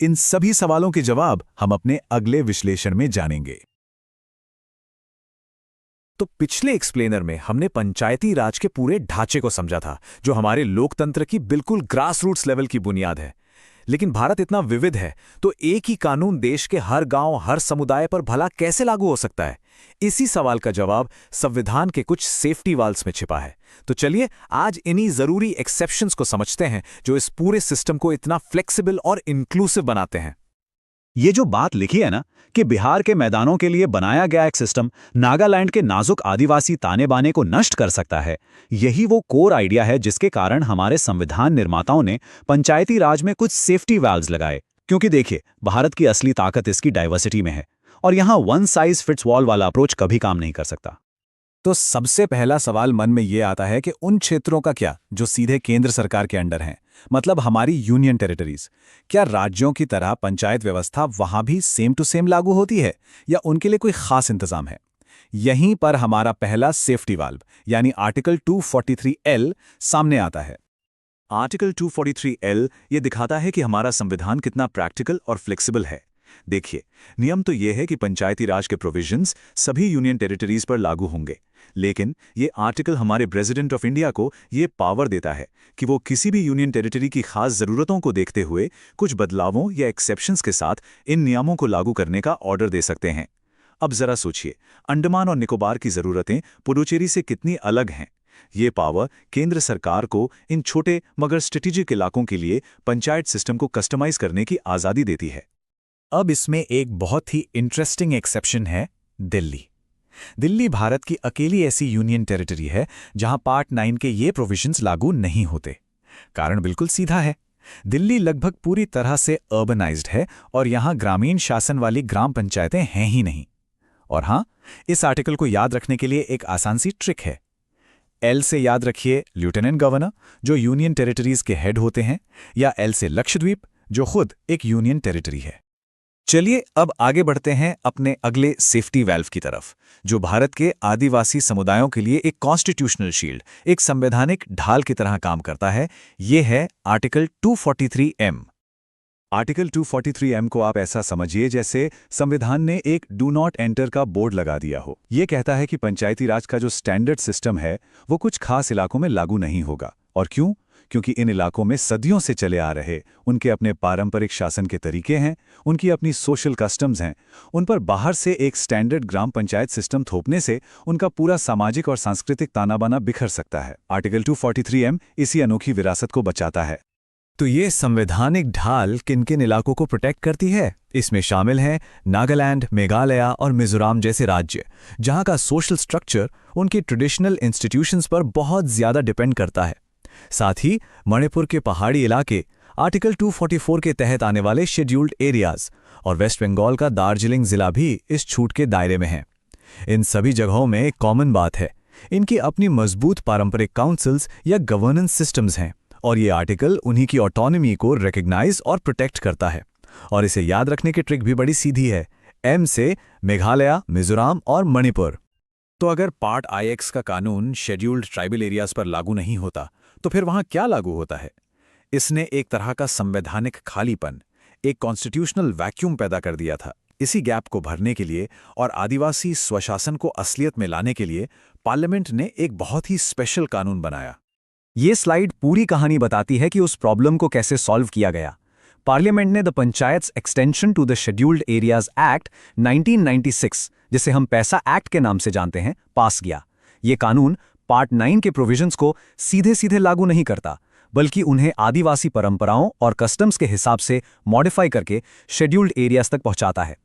इन सभी सवालों के जवाब हम अपने अगले विश्लेषण में जानेंगे। तो पिछले एक्सप्लेनर में हमने पंचायती राज के पूरे ढांचे को समझा था, जो हमारे लोकतंत्र की बिल्कुल ग्रास रूट्स लेवल की बुनियाद है। लेकिन भारत इतना विविध है, तो एक ही कानून देश के हर गांव, हर समुदाय पर भला कैसे लागू हो सकता है? इसी सवाल का जवाब संविधान के कुछ सेफ्टी वाल्व्स में छिपा है। तो चलिए आज इन्हीं जरूरी एक्सेप्शंस को समझते हैं जो इस पूरे सिस्टम को इतना फ्लेक्सिबल और इंक्लूसिव बनाते हैं। ये जो बात लिखी है ना कि बिहार के मैदानों के लिए बनाया गया एक सिस्टम नागालैंड के नाजुक आदिवासी ताने बाने को नष्ट कर सकता है, यही वो कोर आइडिया है जिसके कारण हमारे संविधान निर्माताओं ने पंचायती राज में कुछ सेफ्टी वाल्व्स लगाए। क्योंकि देखिए, भारत की असली ताकत इसकी डाइवर्सिटी में है और यहाँ वन साइज फिट्स ऑल वाला अप्रोच कभी काम नहीं कर सकता। तो सबसे पहला सवाल मन में ये आता है कि उन क्षेत्रों का क्या जो सीधे केंद्र सरकार के अंडर हैं, मतलब हमारी यूनियन टेरिटरीज। क्या राज्यों की तरह पंचायत व्यवस्था वहां भी सेम टू सेम लागू होती है या उनके लिए कोई खास इंतजाम है? यहीं पर हमारा पहला सेफ्टी वाल्व यानी आर्टिकल 243L सामने आता है। आर्टिकल 243L ये दिखाता है कि हमारा संविधान कितना प्रैक्टिकल और फ्लेक्सिबल है। देखिए, नियम तो ये है कि पंचायती राज के प्रोविजंस सभी यूनियन टेरिटरीज पर लागू होंगे, लेकिन ये आर्टिकल हमारे प्रेसिडेंट ऑफ इंडिया को ये पावर देता है कि वो किसी भी यूनियन टेरिटरी की खास ज़रूरतों को देखते हुए कुछ बदलावों या एक्सेप्शंस के साथ इन नियमों को लागू करने का ऑर्डर दे सकते हैं। अब जरा सोचिए, अंडमान और निकोबार की ज़रूरतें पुडुचेरी से कितनी अलग हैं। ये पावर केंद्र सरकार को इन छोटे मगर स्ट्रेटेजिक इलाकों के लिए पंचायत सिस्टम को कस्टमाइज करने की आज़ादी देती है। अब इसमें एक बहुत ही इंटरेस्टिंग एक्सेप्शन है दिल्ली। दिल्ली भारत की अकेली ऐसी यूनियन टेरिटरी है जहां पार्ट 9 के ये प्रोविजंस लागू नहीं होते। कारण बिल्कुल सीधा है, दिल्ली लगभग पूरी तरह से अर्बनाइज्ड है और यहां ग्रामीण शासन वाली ग्राम पंचायतें हैं ही नहीं। और हां, इस आर्टिकल को याद रखने के लिए एक आसान सी ट्रिक है। एल से याद रखिए लेफ्टिनेंट गवर्नर जो यूनियन टेरिटरीज के हेड होते हैं, या एल से लक्षद्वीप जो खुद एक यूनियन टेरिटरी है। चलिए अब आगे बढ़ते हैं अपने अगले सेफ्टी वाल्व की तरफ, जो भारत के आदिवासी समुदायों के लिए एक कॉन्स्टिट्यूशनल शील्ड, एक संवैधानिक ढाल की तरह काम करता है। ये है आर्टिकल 243M। आर्टिकल 243M को आप ऐसा समझिए जैसे संविधान ने एक डू नॉट एंटर का बोर्ड लगा दिया हो। ये कहता है कि पंचायती राज का जो स्टैंडर्ड सिस्टम है वो कुछ खास इलाकों में लागू नहीं होगा। और क्यों? क्योंकि इन इलाकों में सदियों से चले आ रहे उनके अपने पारंपरिक शासन के तरीके हैं, उनकी अपनी सोशल कस्टम्स हैं। उन पर बाहर से एक स्टैंडर्ड ग्राम पंचायत सिस्टम थोपने से उनका पूरा सामाजिक और सांस्कृतिक ताना-बाना बिखर सकता है। आर्टिकल 243M इसी अनोखी विरासत को बचाता है। तो ये संवैधानिक ढाल किन किन इलाकों को प्रोटेक्ट करती है? इसमें शामिल हैं नागालैंड, मेघालय और मिजोरम जैसे राज्य, जहां का सोशल स्ट्रक्चर उनकी ट्रेडिशनल इंस्टीट्यूशंस पर बहुत ज्यादा डिपेंड करता है। साथ ही मणिपुर के पहाड़ी इलाके, आर्टिकल 244 के तहत आने वाले शेड्यूल्ड एरियाज और वेस्ट बंगाल का दार्जिलिंग जिला भी इस छूट के दायरे में हैं। इन सभी जगहों में एक कॉमन बात है, इनकी अपनी मजबूत पारंपरिक काउंसिल्स या गवर्नेंस सिस्टम्स हैं, और ये आर्टिकल उन्हीं की ऑटोनॉमी को रिकॉग्नाइज और प्रोटेक्ट करता है। और इसे याद रखने की ट्रिक भी बड़ी सीधी है, एम से मेघालय, मिजोरम और मणिपुर। तो अगर पार्ट IX का कानून शेड्यूल्ड ट्राइबल एरियाज पर लागू नहीं होता, तो फिर वहां क्या लागू होता है? इसने एक तरह का संवैधानिक खालीपन, एक कॉन्स्टिट्यूशनल वैक्यूम पैदा कर दिया था। इसी गैप को भरने के लिए और आदिवासी स्वशासन को असलियत में लाने के लिए पार्लियामेंट ने एक बहुत ही स्पेशल कानून बनाया। ये स्लाइड पूरी कहानी बताती है कि उस प्रॉब्लम को कैसे सॉल्व किया गया। पार्लियामेंट ने the panchayats extension to the scheduled areas act 1996, जिसे हम पैसा एक्ट के नाम से जानते हैं, पास किया। ये कानून पार्ट 9 के प्रोविजंस को सीधे सीधे लागू नहीं करता, बल्कि उन्हें आदिवासी परंपराओं और कस्टम्स के हिसाब से मॉडिफाई करके शेड्यूल्ड एरियाज तक पहुंचाता है।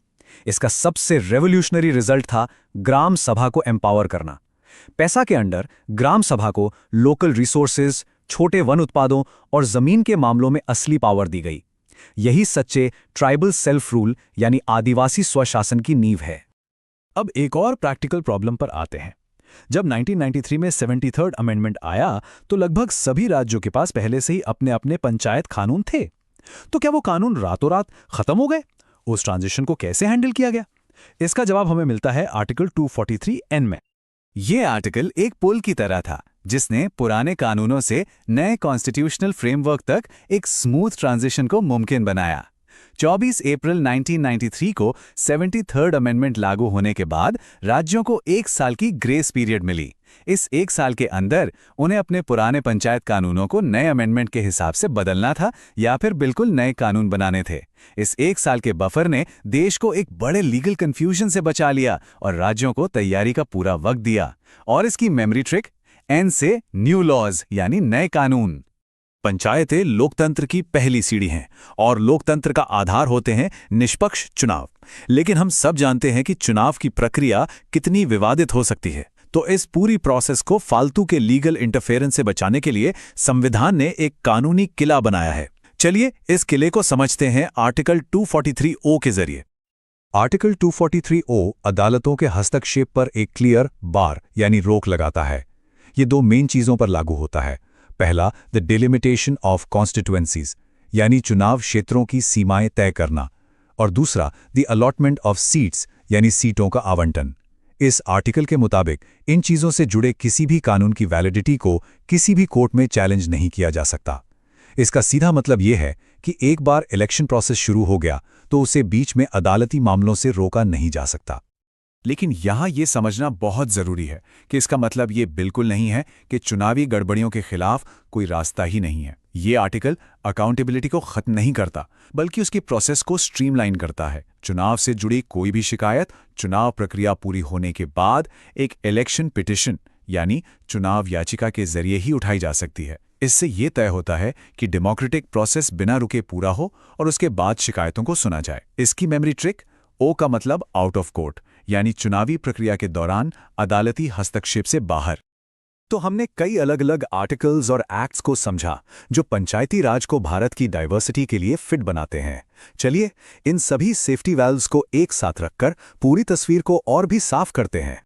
इसका सबसे रेवोल्यूशनरी रिजल्ट था ग्राम सभा को एम्पावर करना। पैसा के अंडर ग्राम सभा को लोकल रिसोर्सेज, छोटे वन उत्पादों और जमीन के मामलों में असली पावर दी गई। यही सच्चे ट्राइबल सेल्फ रूल यानी आदिवासी स्वशासन की नींव है। अब एक और प्रैक्टिकल प्रॉब्लम पर आते हैं। जब 1993 में 73rd अमेंडमेंट आया, तो लगभग सभी राज्यों के पास पहले से ही अपने अपने पंचायत कानून थे। तो क्या वो कानून रातों रात खत्म हो गए? उस ट्रांजिशन को कैसे हैंडल किया गया? इसका जवाब हमें मिलता है आर्टिकल 243N में। ये आर्टिकल एक पुल की तरह था, जिसने पुराने कानूनों से नए कॉन्स्टिट्यूशनल फ्रेमवर्क तक एक स्मूथ ट्रांजिशन को मुमकिन बनाया। 24 अप्रैल 1993 को 73rd अमेंडमेंट लागू होने के बाद राज्यों को 1 साल की ग्रेस पीरियड मिली। इस 1 साल के अंदर उन्हें अपने पुराने पंचायत कानूनों को नए अमेंडमेंट के हिसाब से बदलना था या फिर बिल्कुल नए कानून बनाने थे। इस 1 साल के बफर ने देश को एक बड़े लीगल कंफ्यूजन से बचा लिया और राज्यों को तैयारी का पूरा वक्त दिया। और इसकी मेमोरी ट्रिक, एन से न्यू लॉज यानी नए कानून। पंचायतें लोकतंत्र की पहली सीढ़ी हैं और लोकतंत्र का आधार होते हैं निष्पक्ष चुनाव। लेकिन हम सब जानते हैं कि चुनाव की प्रक्रिया कितनी विवादित हो सकती है। तो इस पूरी प्रोसेस को फालतू के लीगल इंटरफेरेंस से बचाने के लिए संविधान ने एक कानूनी किला बनाया है। चलिए इस किले को समझते हैं आर्टिकल 243O के जरिए। आर्टिकल 243O अदालतों के हस्तक्षेप पर एक क्लियर बार यानी रोक लगाता है। ये 2 मेन चीजों पर लागू होता है। पहला, द डिलिमिटेशन ऑफ कॉन्स्टिट्यूएंसीज यानी चुनाव क्षेत्रों की सीमाएं तय करना, और दूसरा, द अलॉटमेंट ऑफ सीट्स यानी सीटों का आवंटन। इस आर्टिकल के मुताबिक इन चीजों से जुड़े किसी भी कानून की वैलिडिटी को किसी भी कोर्ट में चैलेंज नहीं किया जा सकता। इसका सीधा मतलब यह है कि एक बार इलेक्शन प्रोसेस शुरू हो गया तो उसे बीच में अदालती मामलों से रोका नहीं जा सकता। लेकिन यहाँ ये समझना बहुत ज़रूरी है कि इसका मतलब ये बिल्कुल नहीं है कि चुनावी गड़बड़ियों के खिलाफ कोई रास्ता ही नहीं है। ये आर्टिकल अकाउंटेबिलिटी को खत्म नहीं करता, बल्कि उसकी प्रोसेस को स्ट्रीमलाइन करता है। चुनाव से जुड़ी कोई भी शिकायत चुनाव प्रक्रिया पूरी होने के बाद एक इलेक्शन पिटिशन यानी चुनाव याचिका के जरिए ही उठाई जा सकती है। इससे ये तय होता है कि डेमोक्रेटिक प्रोसेस बिना रुके पूरा हो और उसके बाद शिकायतों को सुना जाए। इसकी मेमोरी ट्रिक, ओ का मतलब आउट ऑफ कोर्ट यानी चुनावी प्रक्रिया के दौरान अदालती हस्तक्षेप से बाहर। तो हमने कई अलग अलग आर्टिकल्स और एक्ट्स को समझा जो पंचायती राज को भारत की डाइवर्सिटी के लिए फिट बनाते हैं। चलिए इन सभी सेफ्टी वैल्व्स को एक साथ रखकर पूरी तस्वीर को और भी साफ करते हैं।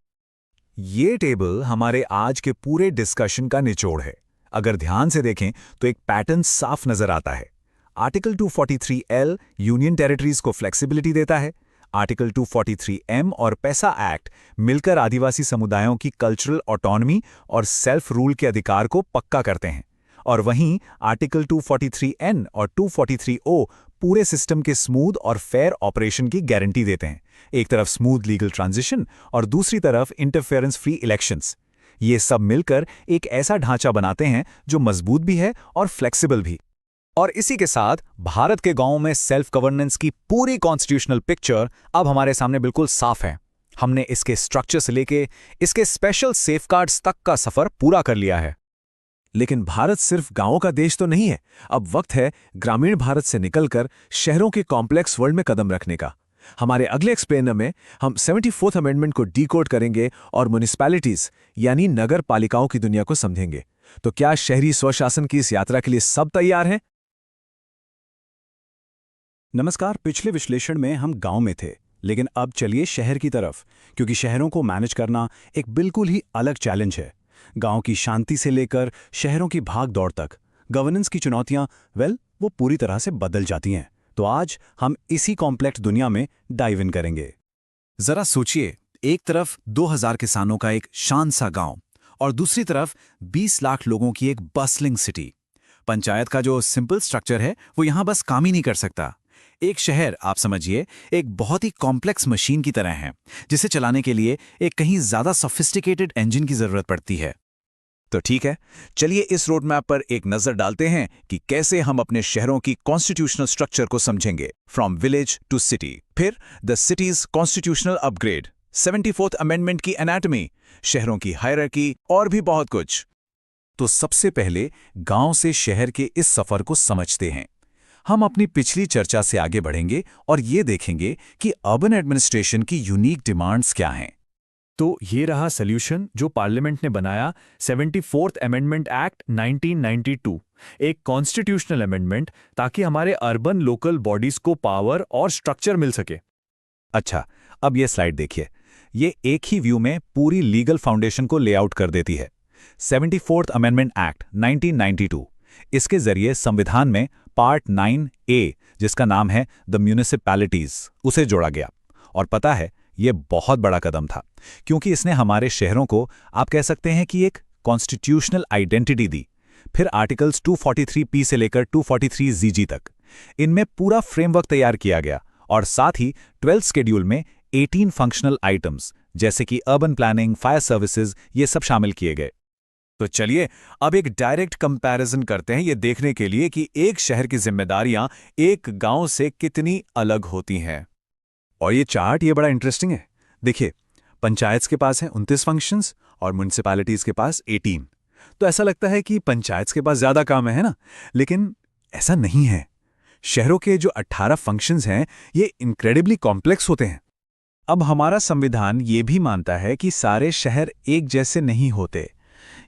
ये टेबल हमारे आज के पूरे डिस्कशन का निचोड़ है। अगर ध्यान से देखें तो एक पैटर्न साफ नजर आता है। आर्टिकल 243L यूनियन टेरिटरीज को फ्लेक्सिबिलिटी देता है। आर्टिकल 243M और पैसा एक्ट मिलकर आदिवासी समुदायों की कल्चरल ऑटोनॉमी और सेल्फ रूल के अधिकार को पक्का करते हैं। और वहीं आर्टिकल 243N और 243O पूरे सिस्टम के स्मूथ और फेयर ऑपरेशन की गारंटी देते हैं। एक तरफ स्मूथ लीगल ट्रांजिशन और दूसरी तरफ इंटरफेरेंस फ्री इलेक्शंस। ये सब मिलकर एक ऐसा ढांचा बनाते हैं जो मजबूत भी है और फ्लेक्सिबल भी। और इसी के साथ भारत के गांवों में सेल्फ गवर्नेंस की पूरी कॉन्स्टिट्यूशनल पिक्चर अब हमारे सामने बिल्कुल साफ है। हमने इसके स्ट्रक्चर से लेके इसके स्पेशल सेफगार्ड्स तक का सफर पूरा कर लिया है। लेकिन भारत सिर्फ गांवों का देश तो नहीं है। अब वक्त है ग्रामीण भारत से निकलकर शहरों के कॉम्प्लेक्स वर्ल्ड में कदम रखने का। हमारे अगले एक्सप्लेनर में हम 74th अमेंडमेंट को डीकोड करेंगे और म्युनिसिपैलिटीज यानी नगर पालिकाओं की दुनिया को समझेंगे। तो क्या शहरी स्वशासन की इस यात्रा के लिए सब तैयार हैं? नमस्कार। पिछले विश्लेषण में हम गांव में थे, लेकिन अब चलिए शहर की तरफ, क्योंकि शहरों को मैनेज करना एक बिल्कुल ही अलग चैलेंज है। गांव की शांति से लेकर शहरों की भाग-दौड़ तक गवर्नेंस की चुनौतियां वो पूरी तरह से बदल जाती हैं। तो आज हम इसी कॉम्प्लेक्स दुनिया में डाइव इन करेंगे। जरा सोचिए, एक तरफ 2000 किसानों का एक शांत सा गांव और दूसरी तरफ 20 लाख लोगों की एक बस्लिंग सिटी। पंचायत का जो सिंपल स्ट्रक्चर है वो यहां बस काम ही नहीं कर सकता। एक शहर, आप समझिए, एक बहुत ही कॉम्प्लेक्स मशीन की तरह है, जिसे चलाने के लिए एक कहीं ज्यादा सोफिस्टिकेटेड इंजन की जरूरत पड़ती है। तो ठीक है, चलिए इस रोड मैप पर एक नजर डालते हैं कि कैसे हम अपने शहरों की कॉन्स्टिट्यूशनल स्ट्रक्चर को समझेंगे, फ्रॉम विलेज टू सिटी। फिर the cities constitutional upgrade, 74th amendment की एनाटॉमी, शहरों की हायरार्की और भी बहुत कुछ। तो सबसे पहले गांव से शहर के इस सफर को समझते हैं। हम अपनी पिछली चर्चा से आगे बढ़ेंगे और ये देखेंगे कि अर्बन एडमिनिस्ट्रेशन की यूनिक डिमांड्स क्या हैं। तो ये रहा सॉल्यूशन जो पार्लियामेंट ने बनाया, 74th अमेंडमेंट एक्ट 1992, एक कॉन्स्टिट्यूशनल अमेंडमेंट, ताकि हमारे अर्बन लोकल बॉडीज को पावर और स्ट्रक्चर मिल सके। अच्छा, अब ये स्लाइड देखिए। ये एक ही व्यू में पूरी लीगल फाउंडेशन को लेआउट कर देती है। 74th अमेंडमेंट एक्ट 1992, इसके जरिए संविधान में पार्ट 9A, जिसका नाम है द म्यूनिसिपैलिटीज, उसे जोड़ा गया। और पता है, ये बहुत बड़ा कदम था, क्योंकि इसने हमारे शहरों को, आप कह सकते हैं कि एक कॉन्स्टिट्यूशनल आइडेंटिटी दी। फिर आर्टिकल्स 243P से लेकर 243ZG तक, इनमें पूरा फ्रेमवर्क तैयार किया गया। और साथ ही 12th शेड्यूल में 18 फंक्शनल आइटम्स, जैसे कि अर्बन प्लानिंग, फायर सर्विसेज, ये सब शामिल किए गए। तो चलिए अब एक डायरेक्ट कंपैरिजन करते हैं, ये देखने के लिए कि एक शहर की जिम्मेदारियां एक गांव से कितनी अलग होती हैं। और ये चार्ट ये बड़ा इंटरेस्टिंग है। देखिए, पंचायत के पास हैं 29 फंक्शंस और म्युनिसिपैलिटीज के पास 18। तो ऐसा लगता है कि पंचायत के पास ज्यादा काम है ना? लेकिन ऐसा नहीं है। शहरों के जो 18 फंक्शंस हैं, ये इनक्रेडिबली कॉम्प्लेक्स होते हैं। अब हमारा संविधान ये भी मानता है कि सारे शहर एक जैसे नहीं होते।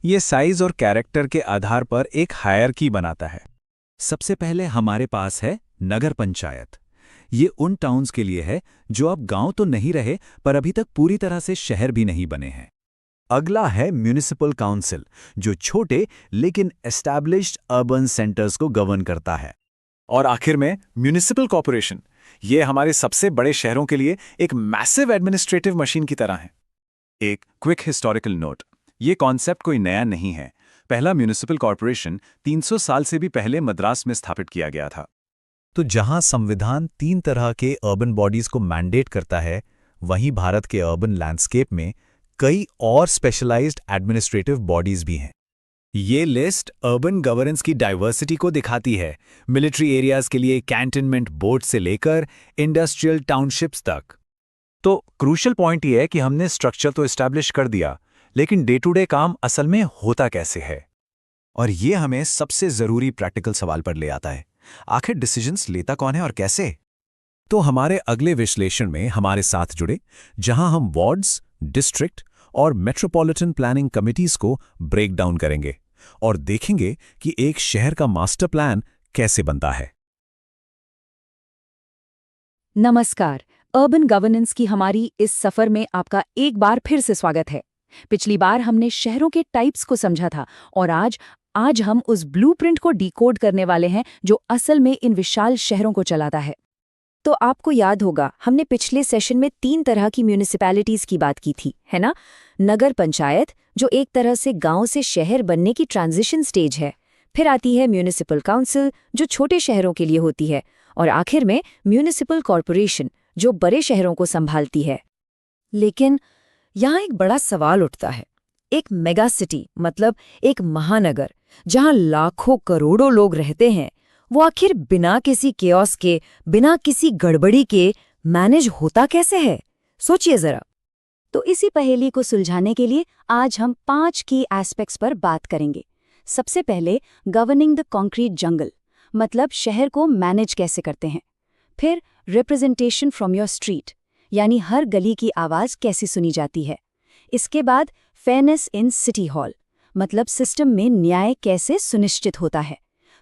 ये साइज और कैरेक्टर के आधार पर एक हायरार्की बनाता है। सबसे पहले हमारे पास है नगर पंचायत। ये उन टाउन्स के लिए है जो अब गांव तो नहीं रहे, पर अभी तक पूरी तरह से शहर भी नहीं बने हैं। अगला है म्युनिसिपल काउंसिल, जो छोटे लेकिन एस्टैब्लिश्ड अर्बन सेंटर्स को गवर्न करता है। और आखिर में म्युनिसिपल कॉर्पोरेशन, ये हमारे सबसे बड़े शहरों के लिए एक मैसिव एडमिनिस्ट्रेटिव मशीन की तरह है। एक क्विक हिस्टोरिकल नोट, ये कॉन्सेप्ट कोई नया नहीं है। पहला म्युनिसिपल कॉर्पोरेशन 300 साल से भी पहले मद्रास में स्थापित किया गया था। तो जहां संविधान 3 तरह के अर्बन बॉडीज को मैंडेट करता है, वहीं भारत के अर्बन लैंडस्केप में कई और स्पेशलाइज्ड एडमिनिस्ट्रेटिव बॉडीज भी हैं। ये लिस्ट अर्बन गवर्नेंस की डाइवर्सिटी को दिखाती है, मिलिट्री एरियाज के लिए कैंटनमेंट बोर्ड से लेकर इंडस्ट्रियल टाउनशिप्स तक। तो क्रूशियल पॉइंट ये है कि हमने स्ट्रक्चर तो एस्टैब्लिश कर दिया, लेकिन डे टू डे काम असल में होता कैसे है? और ये हमें सबसे जरूरी प्रैक्टिकल सवाल पर ले आता है, आखिर डिसीजंस लेता कौन है और कैसे? तो हमारे अगले विश्लेषण में हमारे साथ जुड़े, जहां हम वार्ड्स, डिस्ट्रिक्ट और मेट्रोपॉलिटन प्लानिंग कमिटीज को ब्रेक डाउन करेंगे और देखेंगे कि एक शहर का मास्टर प्लान कैसे बनता है। नमस्कार, अर्बन गवर्नेंस की हमारी इस सफर में आपका एक बार फिर से स्वागत है। पिछली बार हमने शहरों के टाइप्स को समझा था और आज हम उस ब्लूप्रिंट को डिकोड करने वाले हैं जो असल में इन विशाल शहरों को चलाता है। तो आपको याद होगा, हमने पिछले सेशन में 3 तरह की म्यूनिसिपैलिटीज की बात की थी, है ना? नगर पंचायत, जो एक तरह से गांव से शहर बनने की ट्रांजिशन स्टेज है। फिर आती है म्यूनिसिपल काउंसिल, जो छोटे शहरों के लिए होती है। और आखिर में म्यूनिसिपल कॉर्पोरेशन, जो बड़े शहरों को संभालती है। लेकिन यहाँ एक बड़ा सवाल उठता है। एक मेगा सिटी, मतलब एक महानगर, जहाँ लाखों करोड़ों लोग रहते हैं, वो आखिर बिना किसी केओस के, बिना किसी गड़बड़ी के मैनेज होता कैसे है? सोचिए जरा। तो इसी पहेली को सुलझाने के लिए आज हम 5 की एस्पेक्ट्स पर बात करेंगे। सबसे पहले गवर्निंग द कॉन्क्रीट जंगल, मतलब शहर को मैनेज कैसे करते हैं। फिर रिप्रेजेंटेशन फ्रॉम योर स्ट्रीट, यानी हर गली की आवाज कैसे सुनी जाती है। इसके बाद फेयरनेस इन सिटी हॉल, मतलब सिस्टम में न्याय कैसे सुनिश्चित होता है।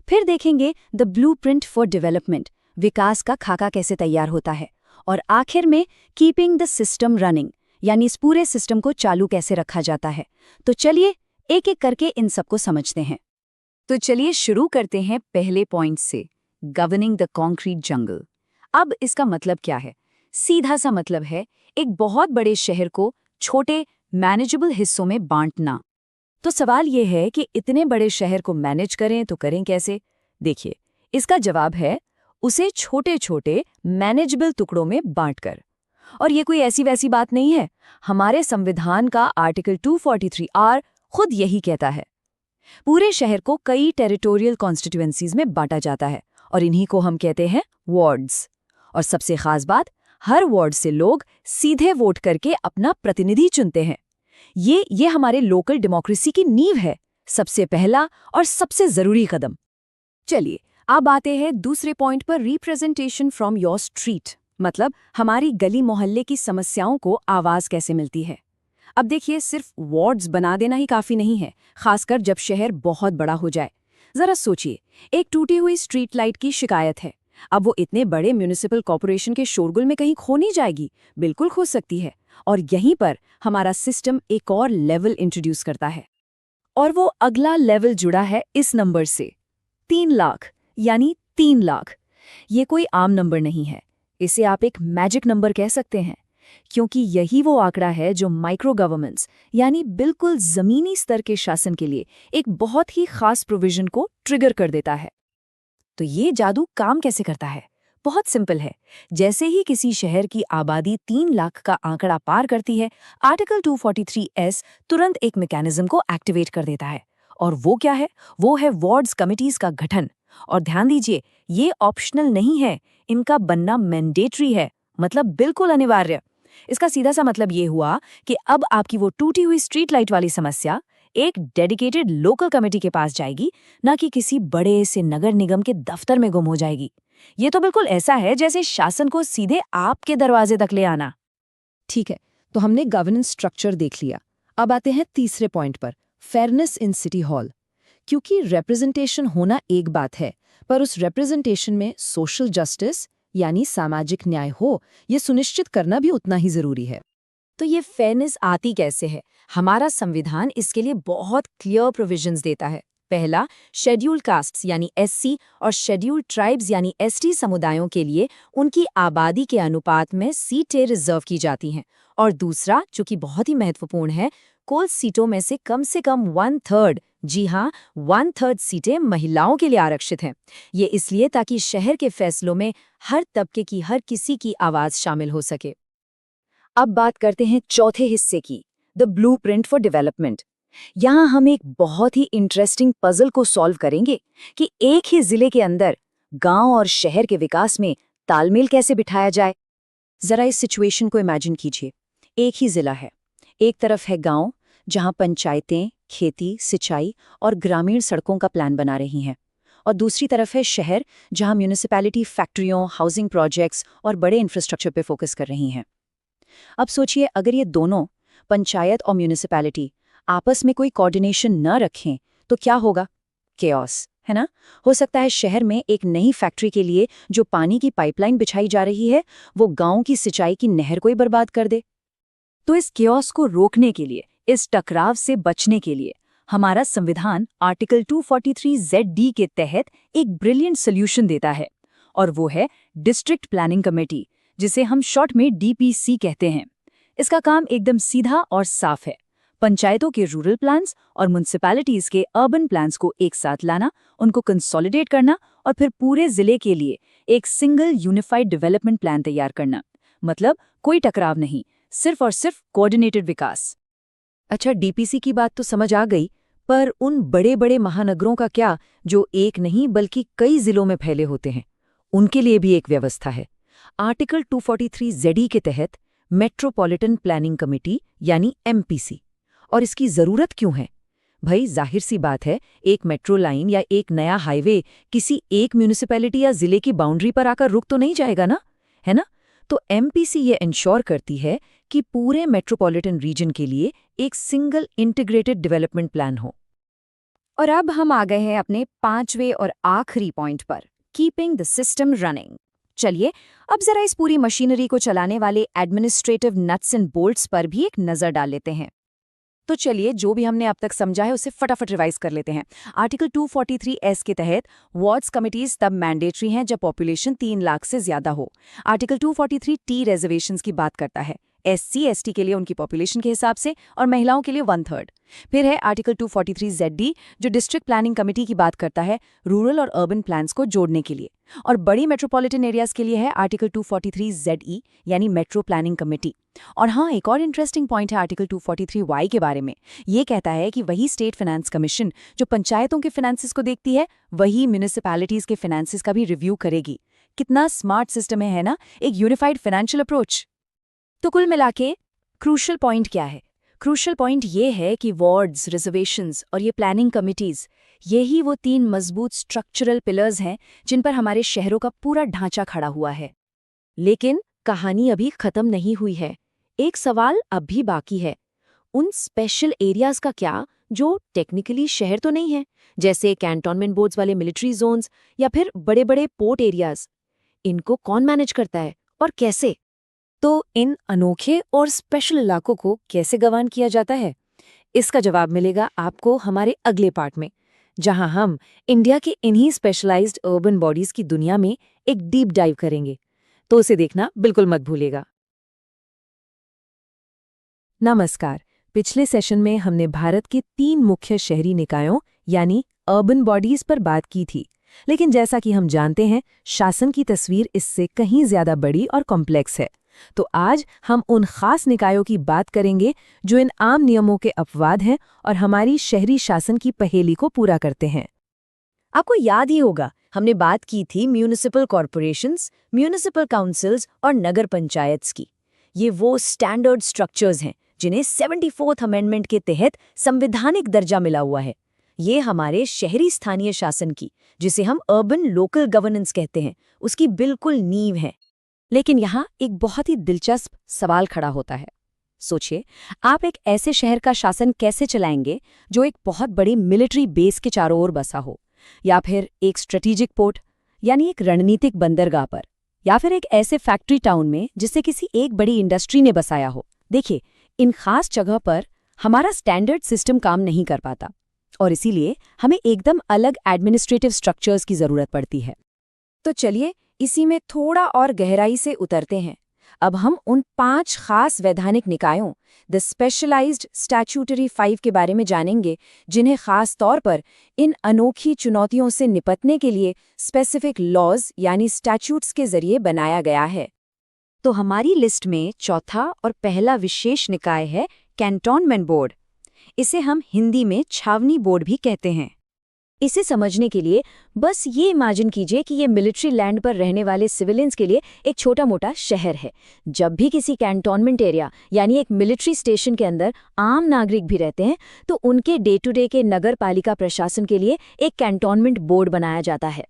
फिर देखेंगे द ब्लूप्रिंट फॉर डेवलपमेंट, विकास का खाका कैसे तैयार होता है। और आखिर में कीपिंग द सिस्टम रनिंग, यानी इस पूरे सिस्टम को चालू कैसे रखा जाता है। तो चलिए एक एक करके इन सबको समझते हैं। तो चलिए शुरू करते हैं पहले पॉइंट से, गवर्निंग द कॉन्क्रीट जंगल। अब इसका मतलब क्या है? सीधा सा मतलब है एक बहुत बड़े शहर को छोटे मैनेजेबल हिस्सों में बांटना। तो सवाल ये है कि इतने बड़े शहर को मैनेज करें तो करें कैसे? देखिए, इसका जवाब है उसे छोटे छोटे मैनेजेबल टुकड़ों में बांटकर। और ये कोई ऐसी वैसी बात नहीं है, हमारे संविधान का आर्टिकल 243R खुद यही कहता है। पूरे शहर को कई टेरिटोरियल कॉन्स्टिट्यूएंसीज में बांटा जाता है और इन्हीं को हम कहते हैं वार्ड्स। और सबसे खास बात, हर वार्ड से लोग सीधे वोट करके अपना प्रतिनिधि चुनते हैं। ये हमारे लोकल डेमोक्रेसी की नींव है, सबसे पहला और सबसे जरूरी कदम। चलिए अब आते हैं दूसरे पॉइंट पर, रिप्रेजेंटेशन फ्रॉम योर स्ट्रीट, मतलब हमारी गली मोहल्ले की समस्याओं को आवाज कैसे मिलती है। अब देखिए, सिर्फ वार्ड्स बना देना ही काफी नहीं है, खासकर जब शहर बहुत बड़ा हो जाए। जरा सोचिए, एक टूटी हुई स्ट्रीट लाइट की शिकायत है। अब वो इतने बड़े म्यूनिसिपल कॉर्पोरेशन के शोरगुल में कहीं खो नहीं जाएगी, बिल्कुल खो सकती है। और यहीं पर हमारा सिस्टम एक और लेवल इंट्रोड्यूस करता है, और वो अगला लेवल जुड़ा है इस नंबर से, 3 लाख, यानी 3 लाख। ये कोई आम नंबर नहीं है, इसे आप एक मैजिक नंबर कह सकते हैं, क्योंकि यही वो आंकड़ा है जो माइक्रो गवर्नमेंट्स, यानी बिल्कुल जमीनी स्तर के शासन के लिए एक बहुत ही खास प्रोविजन को ट्रिगर कर देता है। तो ये जादू काम कैसे करता है? बहुत सिंपल है। जैसे ही किसी शहर की आबादी 3 लाख का आंकड़ा पार करती है, आर्टिकल 243S तुरंत एक मैकेनिज्म को एक्टिवेट कर देता है। और वो क्या है? वो है वार्ड्स कमिटीज का गठन। और ध्यान दीजिए, ये ऑप्शनल नहीं है, इनका बनना मैंडेटरी है, मतलब बिल्कुल अनिवार्य। इसका सीधा सा मतलब ये हुआ कि अब आपकी वो टूटी हुई स्ट्रीट लाइट वाली समस्या एक डेडिकेटेड लोकल कमेटी के पास जाएगी, ना कि किसी बड़े से नगर निगम के दफ्तर में गुम हो जाएगी। ये तो बिल्कुल ऐसा है जैसे शासन को सीधे आपके दरवाजे तक ले आना। ठीक है, तो हमने गवर्नेंस स्ट्रक्चर देख लिया। अब आते हैं तीसरे पॉइंट पर, फेयरनेस इन सिटी हॉल। क्योंकि रिप्रेजेंटेशन होना एक बात है, पर उस रिप्रेजेंटेशन में सोशल जस्टिस यानी सामाजिक न्याय हो, ये सुनिश्चित करना भी उतना ही जरूरी है। तो ये फेयरनेस आती कैसे है? हमारा संविधान इसके लिए बहुत क्लियर प्रोविजंस देता है। पहला, शेड्यूल्ड कास्ट्स यानी SC और शेड्यूल्ड ट्राइब्स यानी ST समुदायों के लिए उनकी आबादी के अनुपात में सीटें रिजर्व की जाती हैं। और दूसरा, जो कि बहुत ही महत्वपूर्ण है, कुल सीटों में से कम 1/3, जी हाँ 1/3 सीटें महिलाओं के लिए आरक्षित हैं। ये इसलिए ताकि शहर के फैसलों में हर तबके की हर किसी की आवाज शामिल हो सके। अब बात करते हैं चौथे हिस्से की, द ब्लूप्रिंट फॉर डेवलपमेंट। यहाँ हम एक बहुत ही इंटरेस्टिंग पजल को सॉल्व करेंगे कि एक ही जिले के अंदर गांव और शहर के विकास में तालमेल कैसे बिठाया जाए। जरा इस सिचुएशन को इमेजिन कीजिए। एक ही जिला है, एक तरफ है गांव जहां पंचायतें खेती, सिंचाई और ग्रामीण सड़कों का प्लान बना रही हैं, और दूसरी तरफ है शहर जहां म्यूनिसिपैलिटी फैक्ट्रियों, हाउसिंग प्रोजेक्ट्स और बड़े इंफ्रास्ट्रक्चर पे फोकस कर रही हैं। अब सोचिए, अगर ये दोनों पंचायत और म्यूनिसिपैलिटी आपस में कोई कोऑर्डिनेशन न रखें तो क्या होगा? केओस, है ना? हो सकता है शहर में एक नई फैक्ट्री के लिए जो पानी की पाइपलाइन बिछाई जा रही है, वो गांव की सिंचाई की नहर को ही बर्बाद कर दे। तो इस केओस को रोकने के लिए, इस टकराव से बचने के लिए हमारा संविधान आर्टिकल 243ZD के तहत एक ब्रिलियंट सोल्यूशन देता है, और वो है डिस्ट्रिक्ट प्लानिंग कमेटी, जिसे हम शॉर्ट में DPC कहते हैं। इसका काम एकदम सीधा और साफ है, पंचायतों के रूरल प्लान्स और म्युनिसिपैलिटीज के अर्बन प्लान्स को एक साथ लाना, उनको कंसोलिडेट करना और फिर पूरे जिले के लिए एक सिंगल यूनिफाइड डेवलपमेंट प्लान तैयार करना। मतलब कोई टकराव नहीं, सिर्फ और सिर्फ कोऑर्डिनेटेड विकास। अच्छा, DPC की बात तो समझ आ गई, पर उन बड़े बड़े महानगरों का क्या, जो एक नहीं बल्कि कई जिलों में फैले होते हैं? उनके लिए भी एक व्यवस्था है। आर्टिकल 243ZD के तहत मेट्रोपॉलिटन प्लानिंग कमेटी यानी MPC। और इसकी जरूरत क्यों है? भाई जाहिर सी बात है, एक मेट्रो लाइन या एक नया हाईवे किसी एक म्यूनिसिपैलिटी या जिले की बाउंड्री पर आकर रुक तो नहीं जाएगा ना, है ना? तो MPC ये इंश्योर करती है कि पूरे मेट्रोपॉलिटन रीजन के लिए एक सिंगल इंटीग्रेटेड डेवलपमेंट प्लान हो। और अब हम आ गए हैं अपने 5वें और आखिरी पॉइंट पर, कीपिंग द सिस्टम रनिंग। चलिए अब जरा इस पूरी मशीनरी को चलाने वाले एडमिनिस्ट्रेटिव नट्स एंड बोल्ट्स पर भी एक नजर डाल लेते हैं। तो चलिए जो भी हमने अब तक समझा है उसे फटाफट रिवाइज कर लेते हैं। आर्टिकल 243 के तहत वार्ड्स कमिटीज तब मैंडेटरी हैं जब पॉपुलेशन 3 लाख से ज्यादा हो। आर्टिकल 243 रिजर्वेशंस की बात करता है SC/ST के लिए उनकी पॉपुलेशन के हिसाब से और महिलाओं के लिए 1/3। फिर है आर्टिकल 243 जो डिस्ट्रिक्ट प्लानिंग कमेटी की बात करता है रूरल और अर्बन प्लान्स को जोड़ने के लिए। और बड़ी मेट्रोपॉलिटन एरियाज के लिए है आर्टिकल 243 यानी मेट्रो प्लानिंग कमेटी। और हाँ, एक और इंटरेस्टिंग पॉइंट है आर्टिकल 243 के बारे में। ये कहता है कि वही स्टेट फाइनेंस कमीशन जो पंचायतों के फाइनेंसेस को देखती है वही म्यूनिसिपैलिटीज के फाइनेंसेस का भी रिव्यू करेगी। कितना स्मार्ट सिस्टम है ना, एक यूनिफाइड फाइनेंशियल अप्रोच। तो कुल मिलाके क्रूशल पॉइंट क्या है? क्रूशल पॉइंट ये है कि वार्ड्स, रिजर्वेशंस और ये प्लानिंग कमिटीज, यही वो 3 मजबूत स्ट्रक्चरल पिलर्स हैं जिन पर हमारे शहरों का पूरा ढांचा खड़ा हुआ है। लेकिन कहानी अभी खत्म नहीं हुई है। एक सवाल अब भी बाकी है। उन स्पेशल एरियाज का क्या जो टेक्निकली शहर तो नहीं है, जैसे कैंटोनमेंट बोर्ड्स वाले मिलिट्री जोन्स या फिर बड़े बड़े पोर्ट एरियाज? इनको कौन मैनेज करता है और कैसे? तो इन अनोखे और स्पेशल इलाकों को कैसे गवर्न किया जाता है, इसका जवाब मिलेगा आपको हमारे अगले पार्ट में, जहां हम इंडिया के इन्हीं स्पेशलाइज्ड अर्बन बॉडीज की दुनिया में एक डीप डाइव करेंगे। तो उसे देखना बिल्कुल मत भूलिएगा। नमस्कार। पिछले सेशन में हमने भारत के 3 मुख्य शहरी निकायों यानी अर्बन बॉडीज पर बात की थी, लेकिन जैसा कि हम जानते हैं शासन की तस्वीर इससे कहीं ज्यादा बड़ी और कॉम्प्लेक्स है। तो आज हम उन खास निकायों की बात करेंगे जो इन आम नियमों के अपवाद हैं और हमारी शहरी शासन की पहेली को पूरा करते हैं। आपको याद ही होगा हमने बात की थी म्यूनिसिपल कॉरपोरेशंस, म्यूनिसिपल काउंसिल्स और नगर पंचायत्स की। ये वो स्टैंडर्ड स्ट्रक्चर्स हैं जिन्हें 74th अमेंडमेंट के तहत संवैधानिक दर्जा मिला हुआ है। ये हमारे शहरी स्थानीय शासन की, जिसे हम अर्बन लोकल गवर्नेंस कहते हैं, उसकी बिल्कुल नींव है। लेकिन यहाँ एक बहुत ही दिलचस्प सवाल खड़ा होता है। सोचिए, आप एक ऐसे शहर का शासन कैसे चलाएंगे जो एक बहुत बड़ी मिलिट्री बेस के चारों ओर बसा हो, या फिर एक स्ट्रेटेजिक पोर्ट यानी एक रणनीतिक बंदरगाह पर, या फिर एक ऐसे फैक्ट्री टाउन में जिसे किसी एक बड़ी इंडस्ट्री ने बसाया हो। देखिए, इन खास जगह पर हमारा स्टैंडर्ड सिस्टम काम नहीं कर पाता और इसीलिए हमें एकदम अलग एडमिनिस्ट्रेटिव स्ट्रक्चर्स की जरूरत पड़ती है। तो चलिए इसी में थोड़ा और गहराई से उतरते हैं। अब हम उन 5 खास वैधानिक निकायों, द स्पेशलाइज्ड स्टैट्यूटरी 5 के बारे में जानेंगे, जिन्हें खास तौर पर इन अनोखी चुनौतियों से निपटने के लिए स्पेसिफिक लॉज यानी स्टैट्यूट्स के जरिए बनाया गया है। तो हमारी लिस्ट में चौथा और पहला विशेष निकाय है कैंटोनमेंट बोर्ड। इसे हम हिंदी में छावनी बोर्ड भी कहते हैं। इसे समझने के लिए बस ये इमेजिन कीजिए कि ये मिलिट्री लैंड पर रहने वाले सिविलियंस के लिए एक छोटा मोटा शहर है। जब भी किसी कैंटोनमेंट एरिया यानी एक मिलिट्री स्टेशन के अंदर आम नागरिक भी रहते हैं तो उनके डे टू डे के नगर पालिका प्रशासन के लिए एक कैंटोनमेंट बोर्ड बनाया जाता है।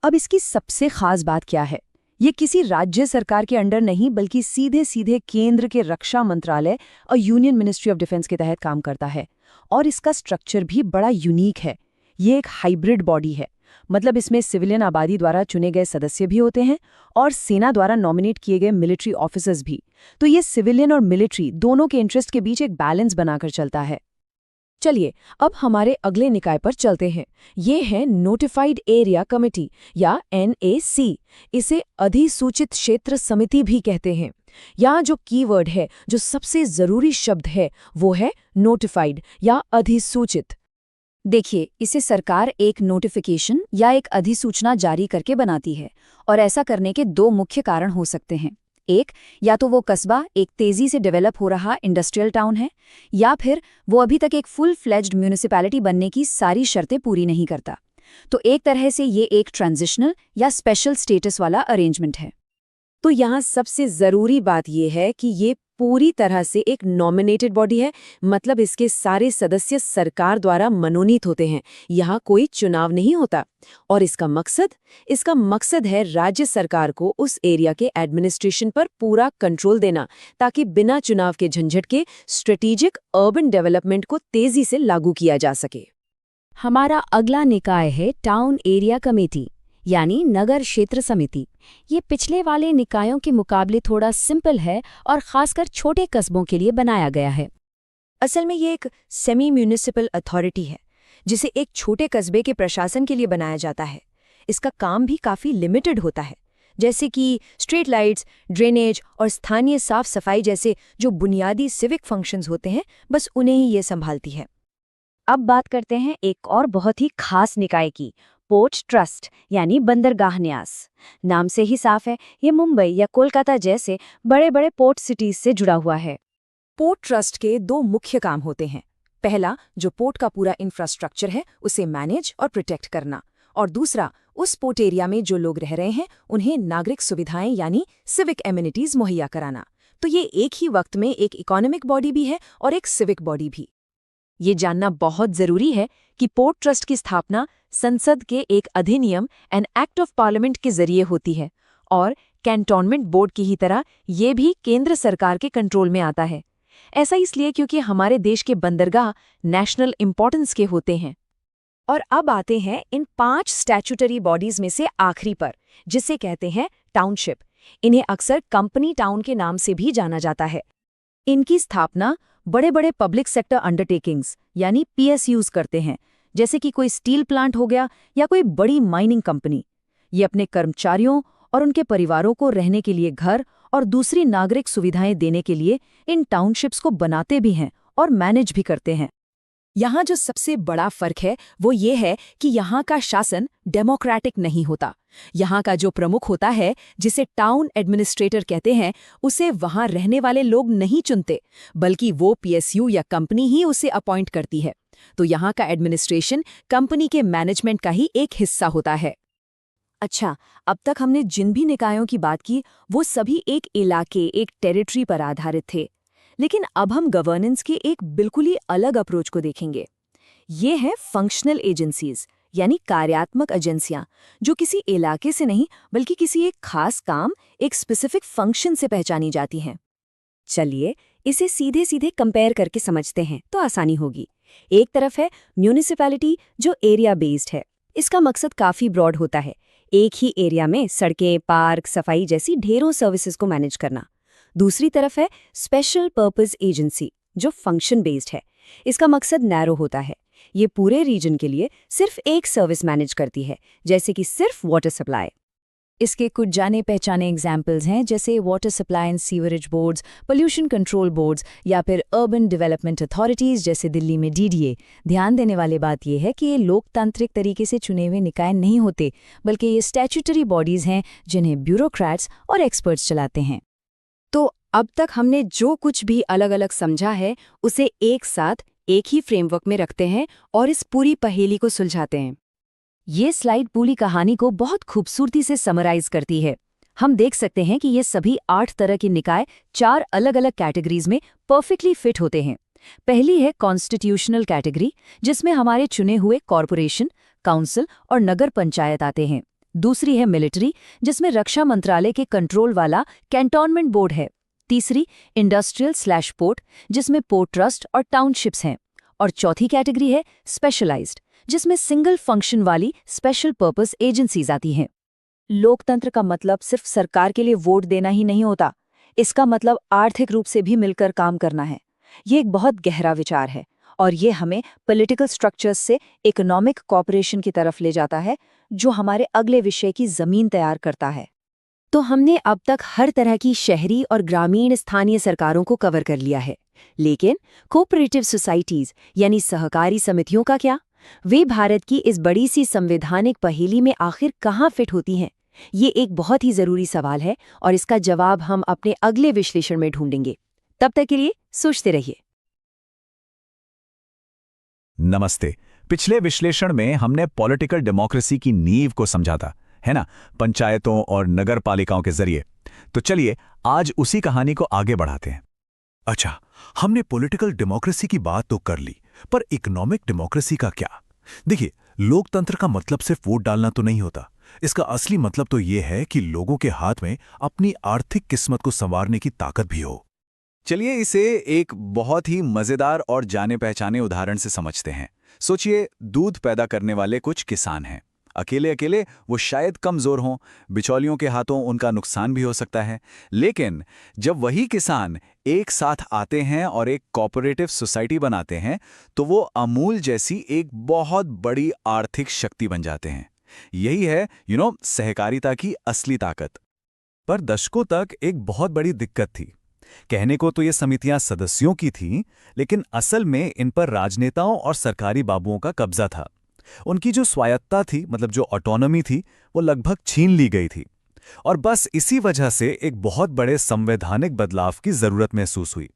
अब इसकी सबसे खास बात क्या है? ये किसी राज्य सरकार के अंडर नहीं बल्कि सीधे सीधे केंद्र के रक्षा मंत्रालय और यूनियन मिनिस्ट्री ऑफ डिफेंस के तहत काम करता है। और इसका स्ट्रक्चर भी बड़ा यूनिक है। ये एक हाइब्रिड बॉडी है, मतलब इसमें सिविलियन आबादी द्वारा चुने गए सदस्य भी होते हैं और सेना द्वारा नॉमिनेट किए गए मिलिट्री ऑफिसर्स भी। तो ये सिविलियन और मिलिट्री दोनों के इंटरेस्ट के बीच एक बैलेंस बनाकर चलता है। चलिए अब हमारे अगले निकाय पर चलते हैं। ये है नोटिफाइड एरिया कमेटी या NAC। इसे अधिसूचित क्षेत्र समिति भी कहते हैं। यहाँ जो कीवर्ड है, जो सबसे जरूरी शब्द है, वो है नोटिफाइड या अधिसूचित। देखिए, इसे सरकार एक नोटिफिकेशन या एक अधिसूचना जारी करके बनाती है और ऐसा करने के 2 मुख्य कारण हो सकते हैं। एक, या तो वो कस्बा एक तेजी से डेवलप हो रहा इंडस्ट्रियल टाउन है, या फिर वो अभी तक एक फुल फ्लेज्ड म्यूनिसिपैलिटी बनने की सारी शर्तें पूरी नहीं करता। तो एक तरह से ये एक ट्रांजिशनल या स्पेशल स्टेटस वाला अरेंजमेंट है। तो यहाँ सबसे ज़रूरी बात यह है कि ये पूरी तरह से एक नॉमिनेटेड बॉडी है, मतलब इसके सारे सदस्य सरकार द्वारा मनोनीत होते हैं। यहाँ कोई चुनाव नहीं होता। और इसका मकसद है राज्य सरकार को उस एरिया के एडमिनिस्ट्रेशन पर पूरा कंट्रोल देना, ताकि बिना चुनाव के झंझट के स्ट्रेटेजिक अर्बन डेवलपमेंट को तेजी से लागू किया जा सके। हमारा अगला निकाय है टाउन एरिया कमेटी यानी नगर क्षेत्र समिति। ये पिछले वाले निकायों के मुकाबले थोड़ा सिंपल है और खासकर छोटे कस्बों के लिए बनाया गया है। असल में ये एक सेमी म्यूनिसिपल अथॉरिटी है जिसे एक छोटे कस्बे के प्रशासन के लिए बनाया जाता है। इसका काम भी काफ़ी लिमिटेड होता है, जैसे कि स्ट्रीट लाइट्स, ड्रेनेज और स्थानीय साफ सफाई जैसे जो बुनियादी सिविक फंक्शंस होते हैं, बस उन्हें ही ये संभालती है। अब बात करते हैं एक और बहुत ही खास निकाय की, पोर्ट ट्रस्ट यानी बंदरगाह न्यास। नाम से ही साफ है, ये मुंबई या कोलकाता जैसे बड़े बड़े पोर्ट सिटीज से जुड़ा हुआ है। पोर्ट ट्रस्ट के दो मुख्य काम होते हैं। पहला, जो पोर्ट का पूरा इंफ्रास्ट्रक्चर है उसे मैनेज और प्रोटेक्ट करना, और दूसरा, उस पोर्ट एरिया में जो लोग रह रहे हैं उन्हें नागरिक सुविधाएं यानी सिविक एमिनिटीज मुहैया कराना। तो ये एक ही वक्त में एक इकोनॉमिक बॉडी भी है और एक सिविक बॉडी भी। ये जानना बहुत जरूरी है कि पोर्ट ट्रस्ट की स्थापना संसद के एक अधिनियम एन एक्ट ऑफ पार्लियामेंट के जरिए होती है, और कैंटोनमेंट बोर्ड की ही तरह ये भी केंद्र सरकार के कंट्रोल में आता है। ऐसा इसलिए क्योंकि हमारे देश के बंदरगाह नेशनल इंपॉर्टेंस के होते हैं। और अब आते हैं इन 5 स्टैट्यूटरी बॉडीज में से आखिरी पर, जिसे कहते हैं टाउनशिप। इन्हें अक्सर कंपनी टाउन के नाम से भी जाना जाता है। इनकी स्थापना बड़े बड़े पब्लिक सेक्टर अंडरटेकिंग्स यानी PSUs करते हैं, जैसे कि कोई स्टील प्लांट हो गया या कोई बड़ी माइनिंग कंपनी। ये अपने कर्मचारियों और उनके परिवारों को रहने के लिए घर और दूसरी नागरिक सुविधाएं देने के लिए इन टाउनशिप्स को बनाते भी हैं और मैनेज भी करते हैं। यहाँ जो सबसे बड़ा फर्क है वो ये है कि यहाँ का शासन डेमोक्रेटिक नहीं होता। यहाँ का जो प्रमुख होता है, जिसे टाउन एडमिनिस्ट्रेटर कहते हैं, उसे वहाँ रहने वाले लोग नहीं चुनते, बल्कि वो PSU या कंपनी ही उसे अपॉइंट करती है। तो यहाँ का एडमिनिस्ट्रेशन कंपनी के मैनेजमेंट का ही एक हिस्सा होता है। अच्छा, अब तक हमने जिन भी निकायों की बात की वो सभी एक इलाके, एक टेरिटरी पर आधारित थे। लेकिन अब हम गवर्नेंस के एक बिल्कुल ही अलग अप्रोच को देखेंगे। ये हैं फंक्शनल एजेंसीज यानी कार्यात्मक एजेंसियां, जो किसी इलाके से नहीं बल्कि किसी एक खास काम, एक स्पेसिफिक फंक्शन से पहचानी जाती हैं। चलिए इसे सीधे सीधे कंपेयर करके समझते हैं तो आसानी होगी। एक तरफ है म्यूनिसिपैलिटी जो एरिया बेस्ड है। इसका मकसद काफ़ी ब्रॉड होता है, एक ही एरिया में सड़कें, पार्क, सफाई जैसी ढेरों सर्विसेज को मैनेज करना। दूसरी तरफ है स्पेशल पर्पस एजेंसी जो फंक्शन बेस्ड है। इसका मकसद नैरो होता है, ये पूरे रीजन के लिए सिर्फ एक सर्विस मैनेज करती है, जैसे कि सिर्फ वाटर सप्लाई। इसके कुछ जाने पहचाने एग्जाम्पल्स हैं, जैसे water supply and sewerage boards, pollution control boards या फिर अर्बन डेवलपमेंट अथॉरिटीज़ जैसे दिल्ली में DDA। ध्यान देने वाली बात यह है कि ये लोकतांत्रिक तरीके से चुने हुए निकाय नहीं होते, बल्कि ये स्टैट्यूटरी बॉडीज़ हैं जिन्हें ब्यूरोक्रेट्स और एक्सपर्ट्स चलाते हैं। तो अब तक हमने जो कुछ भी अलग अलग समझा है उसे एक साथ एक ही फ्रेमवर्क में रखते हैं और इस पूरी पहेली को सुलझाते हैं। ये स्लाइड पूरी कहानी को बहुत खूबसूरती से समराइज करती है। हम देख सकते हैं कि ये सभी 8 तरह के निकाय 4 अलग अलग कैटेगरीज में परफेक्टली फिट होते हैं। पहली है कॉन्स्टिट्यूशनल कैटेगरी, जिसमें हमारे चुने हुए कॉरपोरेशन, काउंसिल और नगर पंचायत आते हैं। दूसरी है मिलिट्री, जिसमें रक्षा मंत्रालय के कंट्रोल वाला कैंटोनमेंट बोर्ड है। तीसरी इंडस्ट्रियल/पोर्ट, जिसमें पोर्ट ट्रस्ट और टाउनशिप्स हैं। और चौथी कैटेगरी है स्पेशलाइज्ड, जिसमें सिंगल फंक्शन वाली स्पेशल पर्पस एजेंसीज आती हैं। लोकतंत्र का मतलब सिर्फ सरकार के लिए वोट देना ही नहीं होता, इसका मतलब आर्थिक रूप से भी मिलकर काम करना है। ये एक बहुत गहरा विचार है और ये हमें पॉलिटिकल स्ट्रक्चर्स से इकोनॉमिक कॉपरेशन की तरफ ले जाता है, जो हमारे अगले विषय की जमीन तैयार करता है। तो हमने अब तक हर तरह की शहरी और ग्रामीण स्थानीय सरकारों को कवर कर लिया है, लेकिन कोऑपरेटिव सोसाइटीज यानी सहकारी समितियों का क्या? वे भारत की इस बड़ी सी संवैधानिक पहेली में आखिर कहाँ फिट होती हैं? ये एक बहुत ही जरूरी सवाल है और इसका जवाब हम अपने अगले विश्लेषण में ढूंढेंगे। तब तक के लिए सोचते रहिए। नमस्ते। पिछले विश्लेषण में हमने पॉलिटिकल डेमोक्रेसी की नींव को समझा था, है ना, पंचायतों और नगर पालिकाओं के जरिए। तो चलिए आज उसी कहानी को आगे बढ़ाते हैं। अच्छा, हमने पॉलिटिकल डेमोक्रेसी की बात तो कर ली, पर इकोनॉमिक डेमोक्रेसी का क्या? देखिए, लोकतंत्र का मतलब सिर्फ वोट डालना तो नहीं होता। इसका असली मतलब तो ये है कि लोगों के हाथ में अपनी आर्थिक किस्मत को संवारने की ताकत भी हो। चलिए इसे एक बहुत ही मजेदार और जाने पहचाने उदाहरण से समझते हैं। सोचिए, दूध पैदा करने वाले कुछ किसान हैं। अकेले अकेले वो शायद कमज़ोर हों, बिचौलियों के हाथों उनका नुकसान भी हो सकता है। लेकिन जब वही किसान एक साथ आते हैं और एक कोऑपरेटिव सोसाइटी बनाते हैं, तो वो अमूल जैसी एक बहुत बड़ी आर्थिक शक्ति बन जाते हैं। यही है सहकारिता की असली ताकत। पर दशकों तक एक बहुत बड़ी दिक्कत थी। कहने को तो ये समितियां सदस्यों की थीं, लेकिन असल में इन पर राजनेताओं और सरकारी बाबुओं का कब्जा था। उनकी जो स्वायत्तता थी, मतलब जो ऑटोनॉमी थी, वो लगभग छीन ली गई थी। और बस इसी वजह से एक बहुत बड़े संवैधानिक बदलाव की जरूरत महसूस हुई।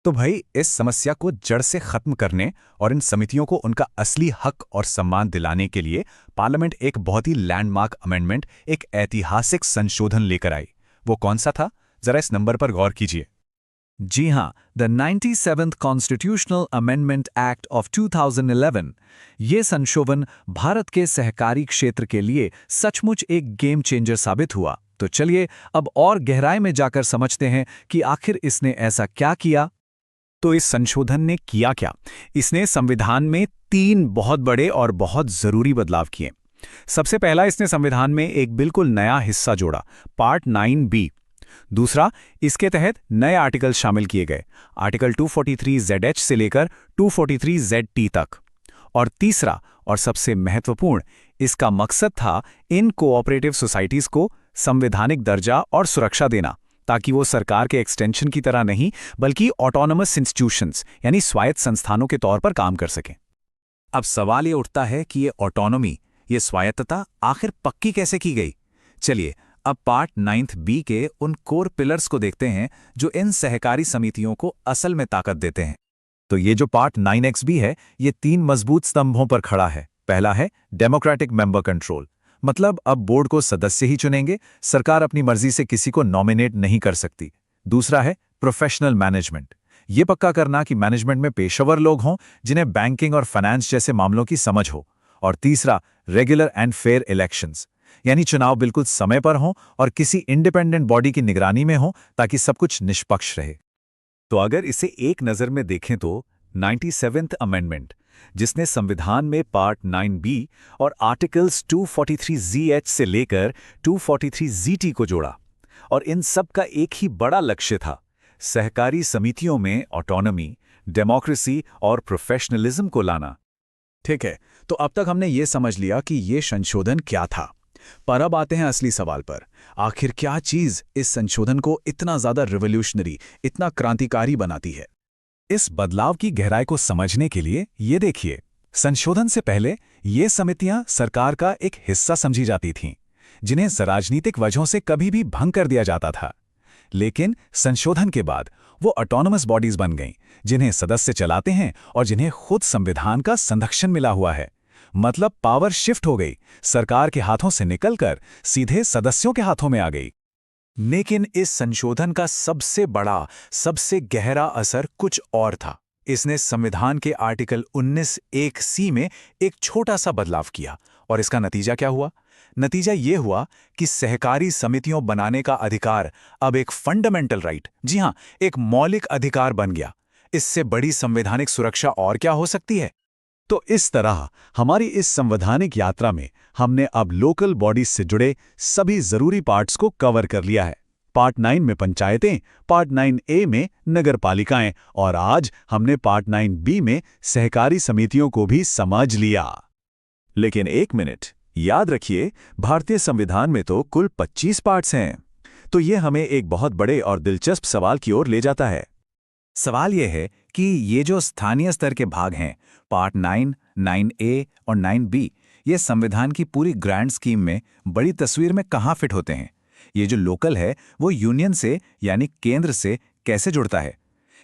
तो भाई, इस समस्या को जड़ से खत्म करने और इन समितियों को उनका असली हक और सम्मान दिलाने के लिए पार्लियामेंट एक बहुत ही लैंडमार्क अमेंडमेंट, एक ऐतिहासिक संशोधन लेकर आई। वो कौन सा था? जरा इस नंबर पर गौर कीजिए। जी हां, the 97th constitutional amendment act of 2011। ये संशोधन भारत के सहकारी क्षेत्र के लिए सचमुच एक गेम चेंजर साबित हुआ। तो चलिए अब और गहराई में जाकर समझते हैं कि आखिर इसने ऐसा क्या किया। तो इस संशोधन ने किया क्या? इसने संविधान में 3 बहुत बड़े और बहुत जरूरी बदलाव किए। सबसे पहला, इसने संविधान में एक बिल्कुल नया हिस्सा जोड़ा, पार्ट 9B। दूसरा, इसके तहत नए आर्टिकल शामिल किए गए, आर्टिकल 243ZH से लेकर 243ZT तक। और तीसरा और सबसे महत्वपूर्ण, इसका मकसद था इन कोऑपरेटिव सोसाइटीज को संवैधानिक दर्जा और सुरक्षा देना, ताकि वो सरकार के एक्सटेंशन की तरह नहीं, बल्कि ऑटोनोमस इंस्टीट्यूशंस यानी स्वायत्त संस्थानों के तौर पर काम कर सकें। अब सवाल ये उठता है कि ये ऑटोनॉमी, ये स्वायत्तता आखिर पक्की कैसे की गई? चलिए अब पार्ट 9B के उन कोर पिलर्स को देखते हैं जो इन सहकारी समितियों को असल में ताकत देते हैं। तो ये जो पार्ट 9XB है, ये 3 मजबूत स्तंभों पर खड़ा है। पहला है डेमोक्रेटिक मेंबर कंट्रोल, मतलब अब बोर्ड को सदस्य ही चुनेंगे, सरकार अपनी मर्जी से किसी को नॉमिनेट नहीं कर सकती। दूसरा है प्रोफेशनल मैनेजमेंट, ये पक्का करना कि मैनेजमेंट में पेशेवर लोग हों जिन्हें बैंकिंग और फाइनेंस जैसे मामलों की समझ हो। और तीसरा, रेगुलर एंड फेयर इलेक्शंस, यानी चुनाव बिल्कुल समय पर हों और किसी इंडिपेंडेंट बॉडी की निगरानी में हों, ताकि सब कुछ निष्पक्ष रहे। तो अगर इसे एक नज़र में देखें तो 97th अमेंडमेंट, जिसने संविधान में पार्ट 9B और आर्टिकल्स 243ZH से लेकर 243ZT को जोड़ा, और इन सब का एक ही बड़ा लक्ष्य था, सहकारी समितियों में ऑटोनॉमी, डेमोक्रेसी और प्रोफेशनलिज्म को लाना। ठीक है, तो अब तक हमने ये समझ लिया कि ये संशोधन क्या था, पर अब आते हैं असली सवाल पर। आखिर क्या चीज इस संशोधन को इतना ज्यादा रिवॉल्यूशनरी, इतना क्रांतिकारी बनाती है? इस बदलाव की गहराई को समझने के लिए ये देखिए, संशोधन से पहले ये समितियां सरकार का एक हिस्सा समझी जाती थीं, जिन्हें राजनीतिक वजहों से कभी भी भंग कर दिया जाता था। लेकिन संशोधन के बाद वो ऑटोनोमस बॉडीज बन गईं, जिन्हें सदस्य चलाते हैं और जिन्हें खुद संविधान का संरक्षण मिला हुआ है। मतलब पावर शिफ्ट हो गई, सरकार के हाथों से निकलकर सीधे सदस्यों के हाथों में आ गई। लेकिन इस संशोधन का सबसे बड़ा, सबसे गहरा असर कुछ और था। इसने संविधान के आर्टिकल 19(1)C में एक छोटा सा बदलाव किया, और इसका नतीजा क्या हुआ? नतीजा ये हुआ कि सहकारी समितियों बनाने का अधिकार अब एक फंडामेंटल राइट, जी हां, एक मौलिक अधिकार बन गया। इससे बड़ी संवैधानिक सुरक्षा और क्या हो सकती है? तो इस तरह हमारी इस संवैधानिक यात्रा में हमने अब लोकल बॉडीज से जुड़े सभी जरूरी पार्ट्स को कवर कर लिया है। पार्ट 9 में पंचायतें, पार्ट 9A में नगरपालिकाएं, और आज हमने पार्ट 9B में सहकारी समितियों को भी समझ लिया। लेकिन एक मिनट, याद रखिए, भारतीय संविधान में तो कुल 25 पार्ट्स हैं। तो ये हमें एक बहुत बड़े और दिलचस्प सवाल की ओर ले जाता है। सवाल यह है कि ये जो स्थानीय स्तर के भाग हैं, पार्ट 9, 9A और 9B, ये संविधान की पूरी ग्रैंड स्कीम में बड़ी तस्वीर में कहाँ फिट होते हैं? ये जो लोकल है वो यूनियन से यानी केंद्र से कैसे जुड़ता है?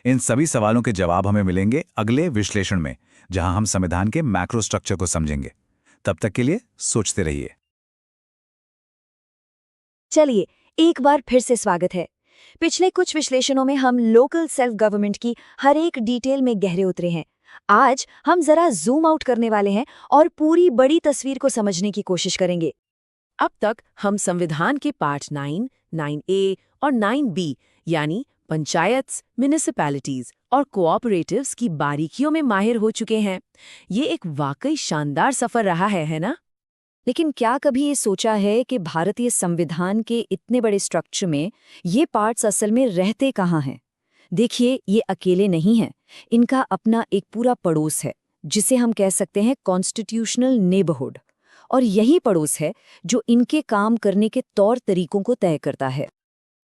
इन सभी सवालों के जवाब हमें मिलेंगे अगले विश्लेषण में, जहां हम संविधान के मैक्रो स्ट्रक्चर को समझेंगे। तब तक के लिए सोचते रहिए। चलिए एक बार फिर से स्वागत है। पिछले कुछ विश्लेषणों में हम लोकल सेल्फ गवर्नमेंट की हर एक डिटेल में गहरे उतरे हैं। आज हम जरा जूम आउट करने वाले हैं और पूरी बड़ी तस्वीर को समझने की कोशिश करेंगे। अब तक हम संविधान के पार्ट 9, 9A और 9B यानी पंचायत, म्युनिसिपैलिटीज और कोऑपरेटिव्स की बारीकियों में माहिर हो चुके हैं। ये एक वाकई शानदार सफर रहा है ना? लेकिन क्या कभी ये सोचा है कि भारतीय संविधान के इतने बड़े स्ट्रक्चर में ये पार्ट्स असल में रहते कहाँ हैं? देखिए, ये अकेले नहीं हैं, इनका अपना एक पूरा पड़ोस है, जिसे हम कह सकते हैं कॉन्स्टिट्यूशनल नेबरहुड। और यही पड़ोस है जो इनके काम करने के तौर तरीकों को तय करता है।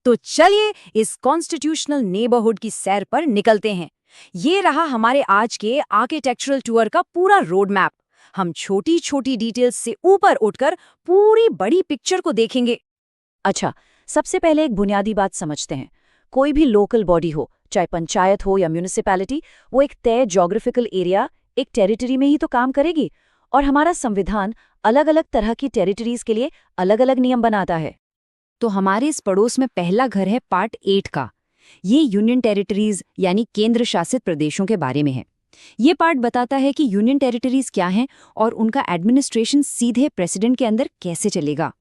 तो चलिए इस कॉन्स्टिट्यूशनल नेबरहुड की सैर पर निकलते हैं। ये रहा हमारे आज के आर्किटेक्चरल टूर का पूरा रोड मैप। हम छोटी छोटी डिटेल्स से ऊपर उठकर पूरी बड़ी पिक्चर को देखेंगे। अच्छा, सबसे पहले एक बुनियादी बात समझते हैं। कोई भी लोकल बॉडी हो, चाहे पंचायत हो या म्यूनिसिपैलिटी, वो एक तय ज्योग्राफिकल एरिया, एक टेरिटरी में ही तो काम करेगी। और हमारा संविधान अलग अलग तरह की टेरिटरीज के लिए अलग अलग नियम बनाता है। तो हमारे इस पड़ोस में पहला घर है पार्ट 8 का। ये यूनियन टेरिटरीज यानी केंद्र शासित प्रदेशों के बारे में है। ये पार्ट बताता है कि यूनियन टेरिटरीज क्या हैं और उनका एडमिनिस्ट्रेशन सीधे प्रेसिडेंट के अंदर कैसे चलेगा।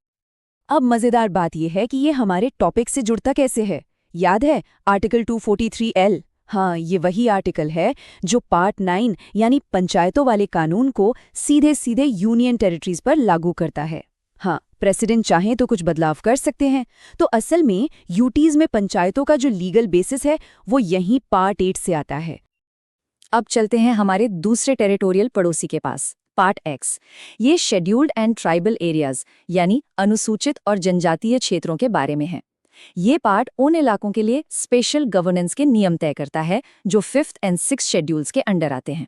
अब मजेदार बात यह है कि ये हमारे टॉपिक से जुड़ता कैसे है। याद है आर्टिकल 243L? हाँ, ये वही आर्टिकल है जो पार्ट 9 यानी पंचायतों वाले कानून को सीधे सीधे यूनियन टेरिटरीज पर लागू करता है। हाँ, प्रेसिडेंट चाहें तो कुछ बदलाव कर सकते हैं। तो असल में यूटीज में पंचायतों का जो लीगल बेसिस है वो यहीं पार्ट 8 से आता है। अब चलते हैं हमारे दूसरे टेरिटोरियल पड़ोसी के पास, पार्ट X। ये शेड्यूल्ड एंड ट्राइबल एरियाज यानी अनुसूचित और जनजातीय क्षेत्रों के बारे में है। ये पार्ट उन इलाकों के लिए स्पेशल गवर्नेंस के नियम तय करता है जो 5th एंड 6th शेड्यूल्स के अंडर आते हैं।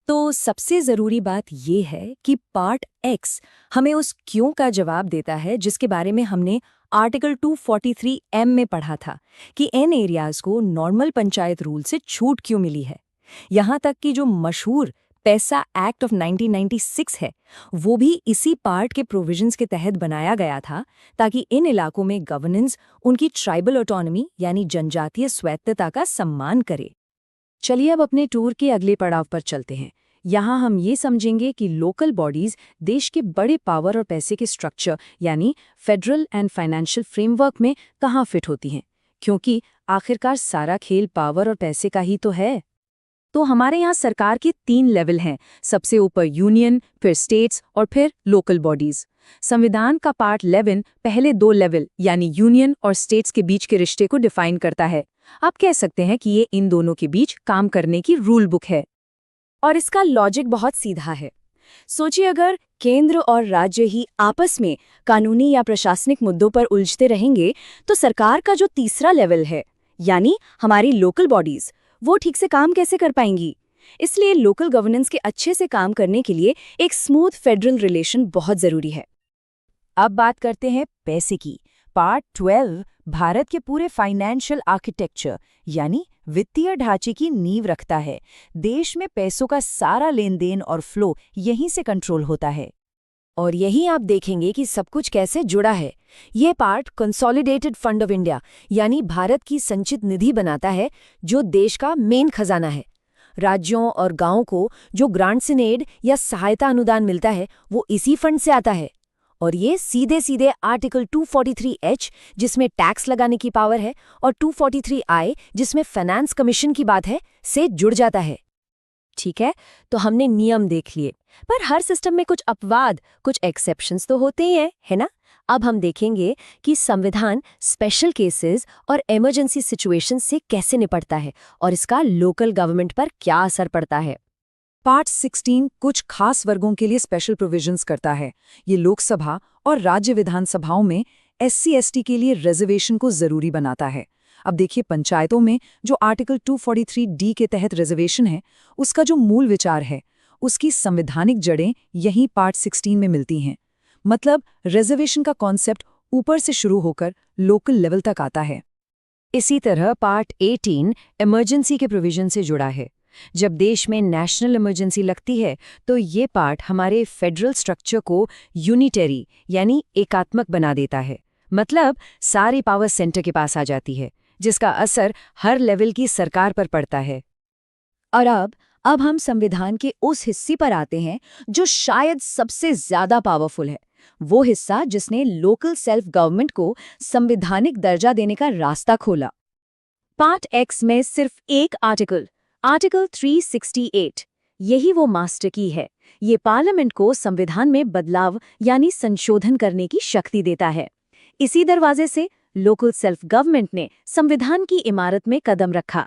तो सबसे जरूरी बात ये है कि पार्ट X हमें उस क्यों का जवाब देता है जिसके बारे में हमने आर्टिकल 243M में पढ़ा था कि इन एरियाज को नॉर्मल पंचायत रूल से छूट क्यों मिली है। यहाँ तक कि जो मशहूर पैसा एक्ट ऑफ 1996 है, वो भी इसी पार्ट के प्रोविजंस के तहत बनाया गया था ताकि इन इलाकों में गवर्नेंस उनकी ट्राइबल ऑटोनॉमी यानी जनजातीय स्वायत्तता का सम्मान करे। चलिए अब अपने टूर के अगले पड़ाव पर चलते हैं। यहाँ हम ये समझेंगे कि लोकल बॉडीज देश के बड़े पावर और पैसे के स्ट्रक्चर यानी फेडरल एंड फाइनेंशियल फ्रेमवर्क में कहाँ फिट होती हैं, क्योंकि आखिरकार सारा खेल पावर और पैसे का ही तो है। तो हमारे यहाँ सरकार के 3 लेवल हैं, सबसे ऊपर यूनियन, फिर स्टेट्स और फिर लोकल बॉडीज। संविधान का पार्ट 11 पहले 2 लेवल यानी यूनियन और स्टेट्स के बीच के रिश्ते को डिफाइन करता है। आप कह सकते हैं कि ये इन दोनों के बीच काम करने की रूल बुक है। और इसका लॉजिक बहुत सीधा है। सोचिए, अगर केंद्र और राज्य ही आपस में कानूनी या प्रशासनिक मुद्दों पर उलझते रहेंगे तो सरकार का जो तीसरा लेवल है यानी हमारी लोकल बॉडीज, वो ठीक से काम कैसे कर पाएंगी। इसलिए लोकल गवर्नेंस के अच्छे से काम करने के लिए एक स्मूथ फेडरल रिलेशन बहुत जरूरी है। अब बात करते हैं पैसे की। पार्ट 12 भारत के पूरे फाइनेंशियल आर्किटेक्चर यानी वित्तीय ढांचे की नींव रखता है। देश में पैसों का सारा लेन देन और फ्लो यहीं से कंट्रोल होता है। और यही आप देखेंगे कि सब कुछ कैसे जुड़ा है। ये part consolidated fund of India यानी भारत की संचित निधि बनाता है, जो देश का मेन खजाना है। राज्यों और गांवों को जो ग्रांट्स इन एड या सहायता अनुदान मिलता है वो इसी फंड से आता है। और ये सीधे सीधे आर्टिकल 243H जिसमें टैक्स लगाने की पावर है और 243I जिसमें फाइनेंस कमीशन की बात है से जुड़ जाता है। ठीक है, तो हमने नियम देख लिए, पर हर सिस्टम में कुछ अपवाद, कुछ एक्सेप्शंस तो होते ही हैं, है ना। अब हम देखेंगे कि संविधान स्पेशल केसेस और इमरजेंसी सिचुएशंस से कैसे निपटता है और इसका लोकल गवर्नमेंट पर क्या असर पड़ता है। पार्ट 16 कुछ खास वर्गों के लिए स्पेशल प्रोविजंस करता है। ये लोकसभा और राज्य विधानसभाओं में SC/ST के लिए रिजर्वेशन को जरूरी बनाता है। अब देखिए, पंचायतों में जो आर्टिकल 243D के तहत रिजर्वेशन है, उसका जो मूल विचार है, उसकी संवैधानिक जड़ें यहीं पार्ट 16 में मिलती हैं। मतलब रिजर्वेशन का कॉन्सेप्ट ऊपर से शुरू होकर लोकल लेवल तक आता है। इसी तरह पार्ट 18 इमरजेंसी के प्रोविजन से जुड़ा है। जब देश में नेशनल इमरजेंसी लगती है तो ये पार्ट हमारे फेडरल स्ट्रक्चर को यूनिटरी यानी एकात्मक बना देता है। मतलब सारी पावर सेंटर के पास आ जाती है, जिसका असर हर लेवल की सरकार पर पड़ता है। और अब हम संविधान के उस हिस्से पर आते हैं जो शायद सबसे ज्यादा पावरफुल है, वो हिस्सा जिसने लोकल सेल्फ गवर्नमेंट को संवैधानिक दर्जा देने का रास्ता खोला। पार्ट X में सिर्फ एक आर्टिकल 368 यही वो मास्टर की है। ये पार्लियामेंट को संविधान में बदलाव यानी संशोधन करने की शक्ति देता है। इसी दरवाजे से लोकल सेल्फ गवर्नमेंट ने संविधान की इमारत में कदम रखा।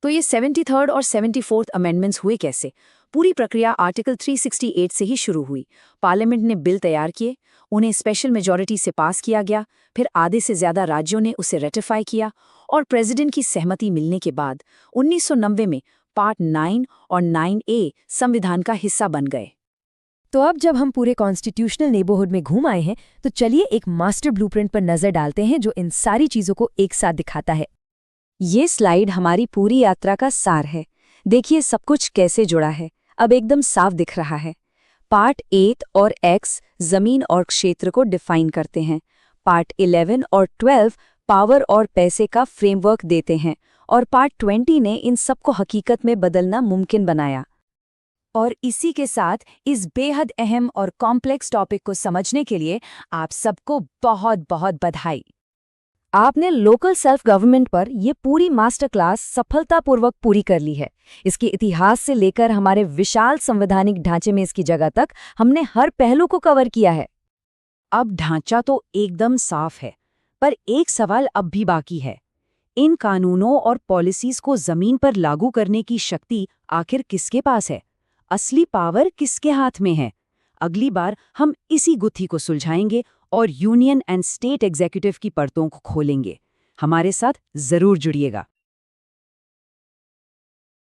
तो ये 73rd और 74th अमेंडमेंट्स हुए कैसे? पूरी प्रक्रिया आर्टिकल 368 से ही शुरू हुई। पार्लियामेंट ने बिल तैयार किए, उन्हें स्पेशल मेजॉरिटी से पास किया गया, फिर आधे से ज्यादा राज्यों ने उसे रेटिफाई किया और प्रेसिडेंट की सहमति मिलने के बाद 1990 में पार्ट 9 और 9A संविधान का हिस्सा बन गए। तो अब जब हम पूरे कॉन्स्टिट्यूशनल नेबरहुड में घूम आए हैं तो चलिए एक मास्टर ब्लूप्रिंट पर नजर डालते हैं जो इन सारी चीजों को एक साथ दिखाता है। ये स्लाइड हमारी पूरी यात्रा का सार है। देखिए सब कुछ कैसे जुड़ा है, अब एकदम साफ दिख रहा है। पार्ट 8 और X जमीन और क्षेत्र को डिफाइन करते हैं। पार्ट 11 और 12 पावर और पैसे का फ्रेमवर्क देते हैं और पार्ट 20 ने इन सबको हकीकत में बदलना मुमकिन बनाया। और इसी के साथ इस बेहद अहम और कॉम्प्लेक्स टॉपिक को समझने के लिए आप सबको बहुत बहुत बधाई। आपने लोकल सेल्फ गवर्नमेंट पर ये पूरी मास्टर क्लास सफलतापूर्वक पूरी कर ली है। इसके इतिहास से लेकर हमारे विशाल संवैधानिक ढांचे में इसकी जगह तक हमने हर पहलू को कवर किया है। अब ढांचा तो एकदम साफ है, पर एक सवाल अब भी बाकी है। इन कानूनों और पॉलिसीज को जमीन पर लागू करने की शक्ति आखिर किसके पास है? असली पावर किसके हाथ में है? अगली बार हम इसी गुत्थी को सुलझाएंगे और यूनियन एंड स्टेट एग्जीक्यूटिव की परतों को खोलेंगे। हमारे साथ जरूर जुड़िएगा।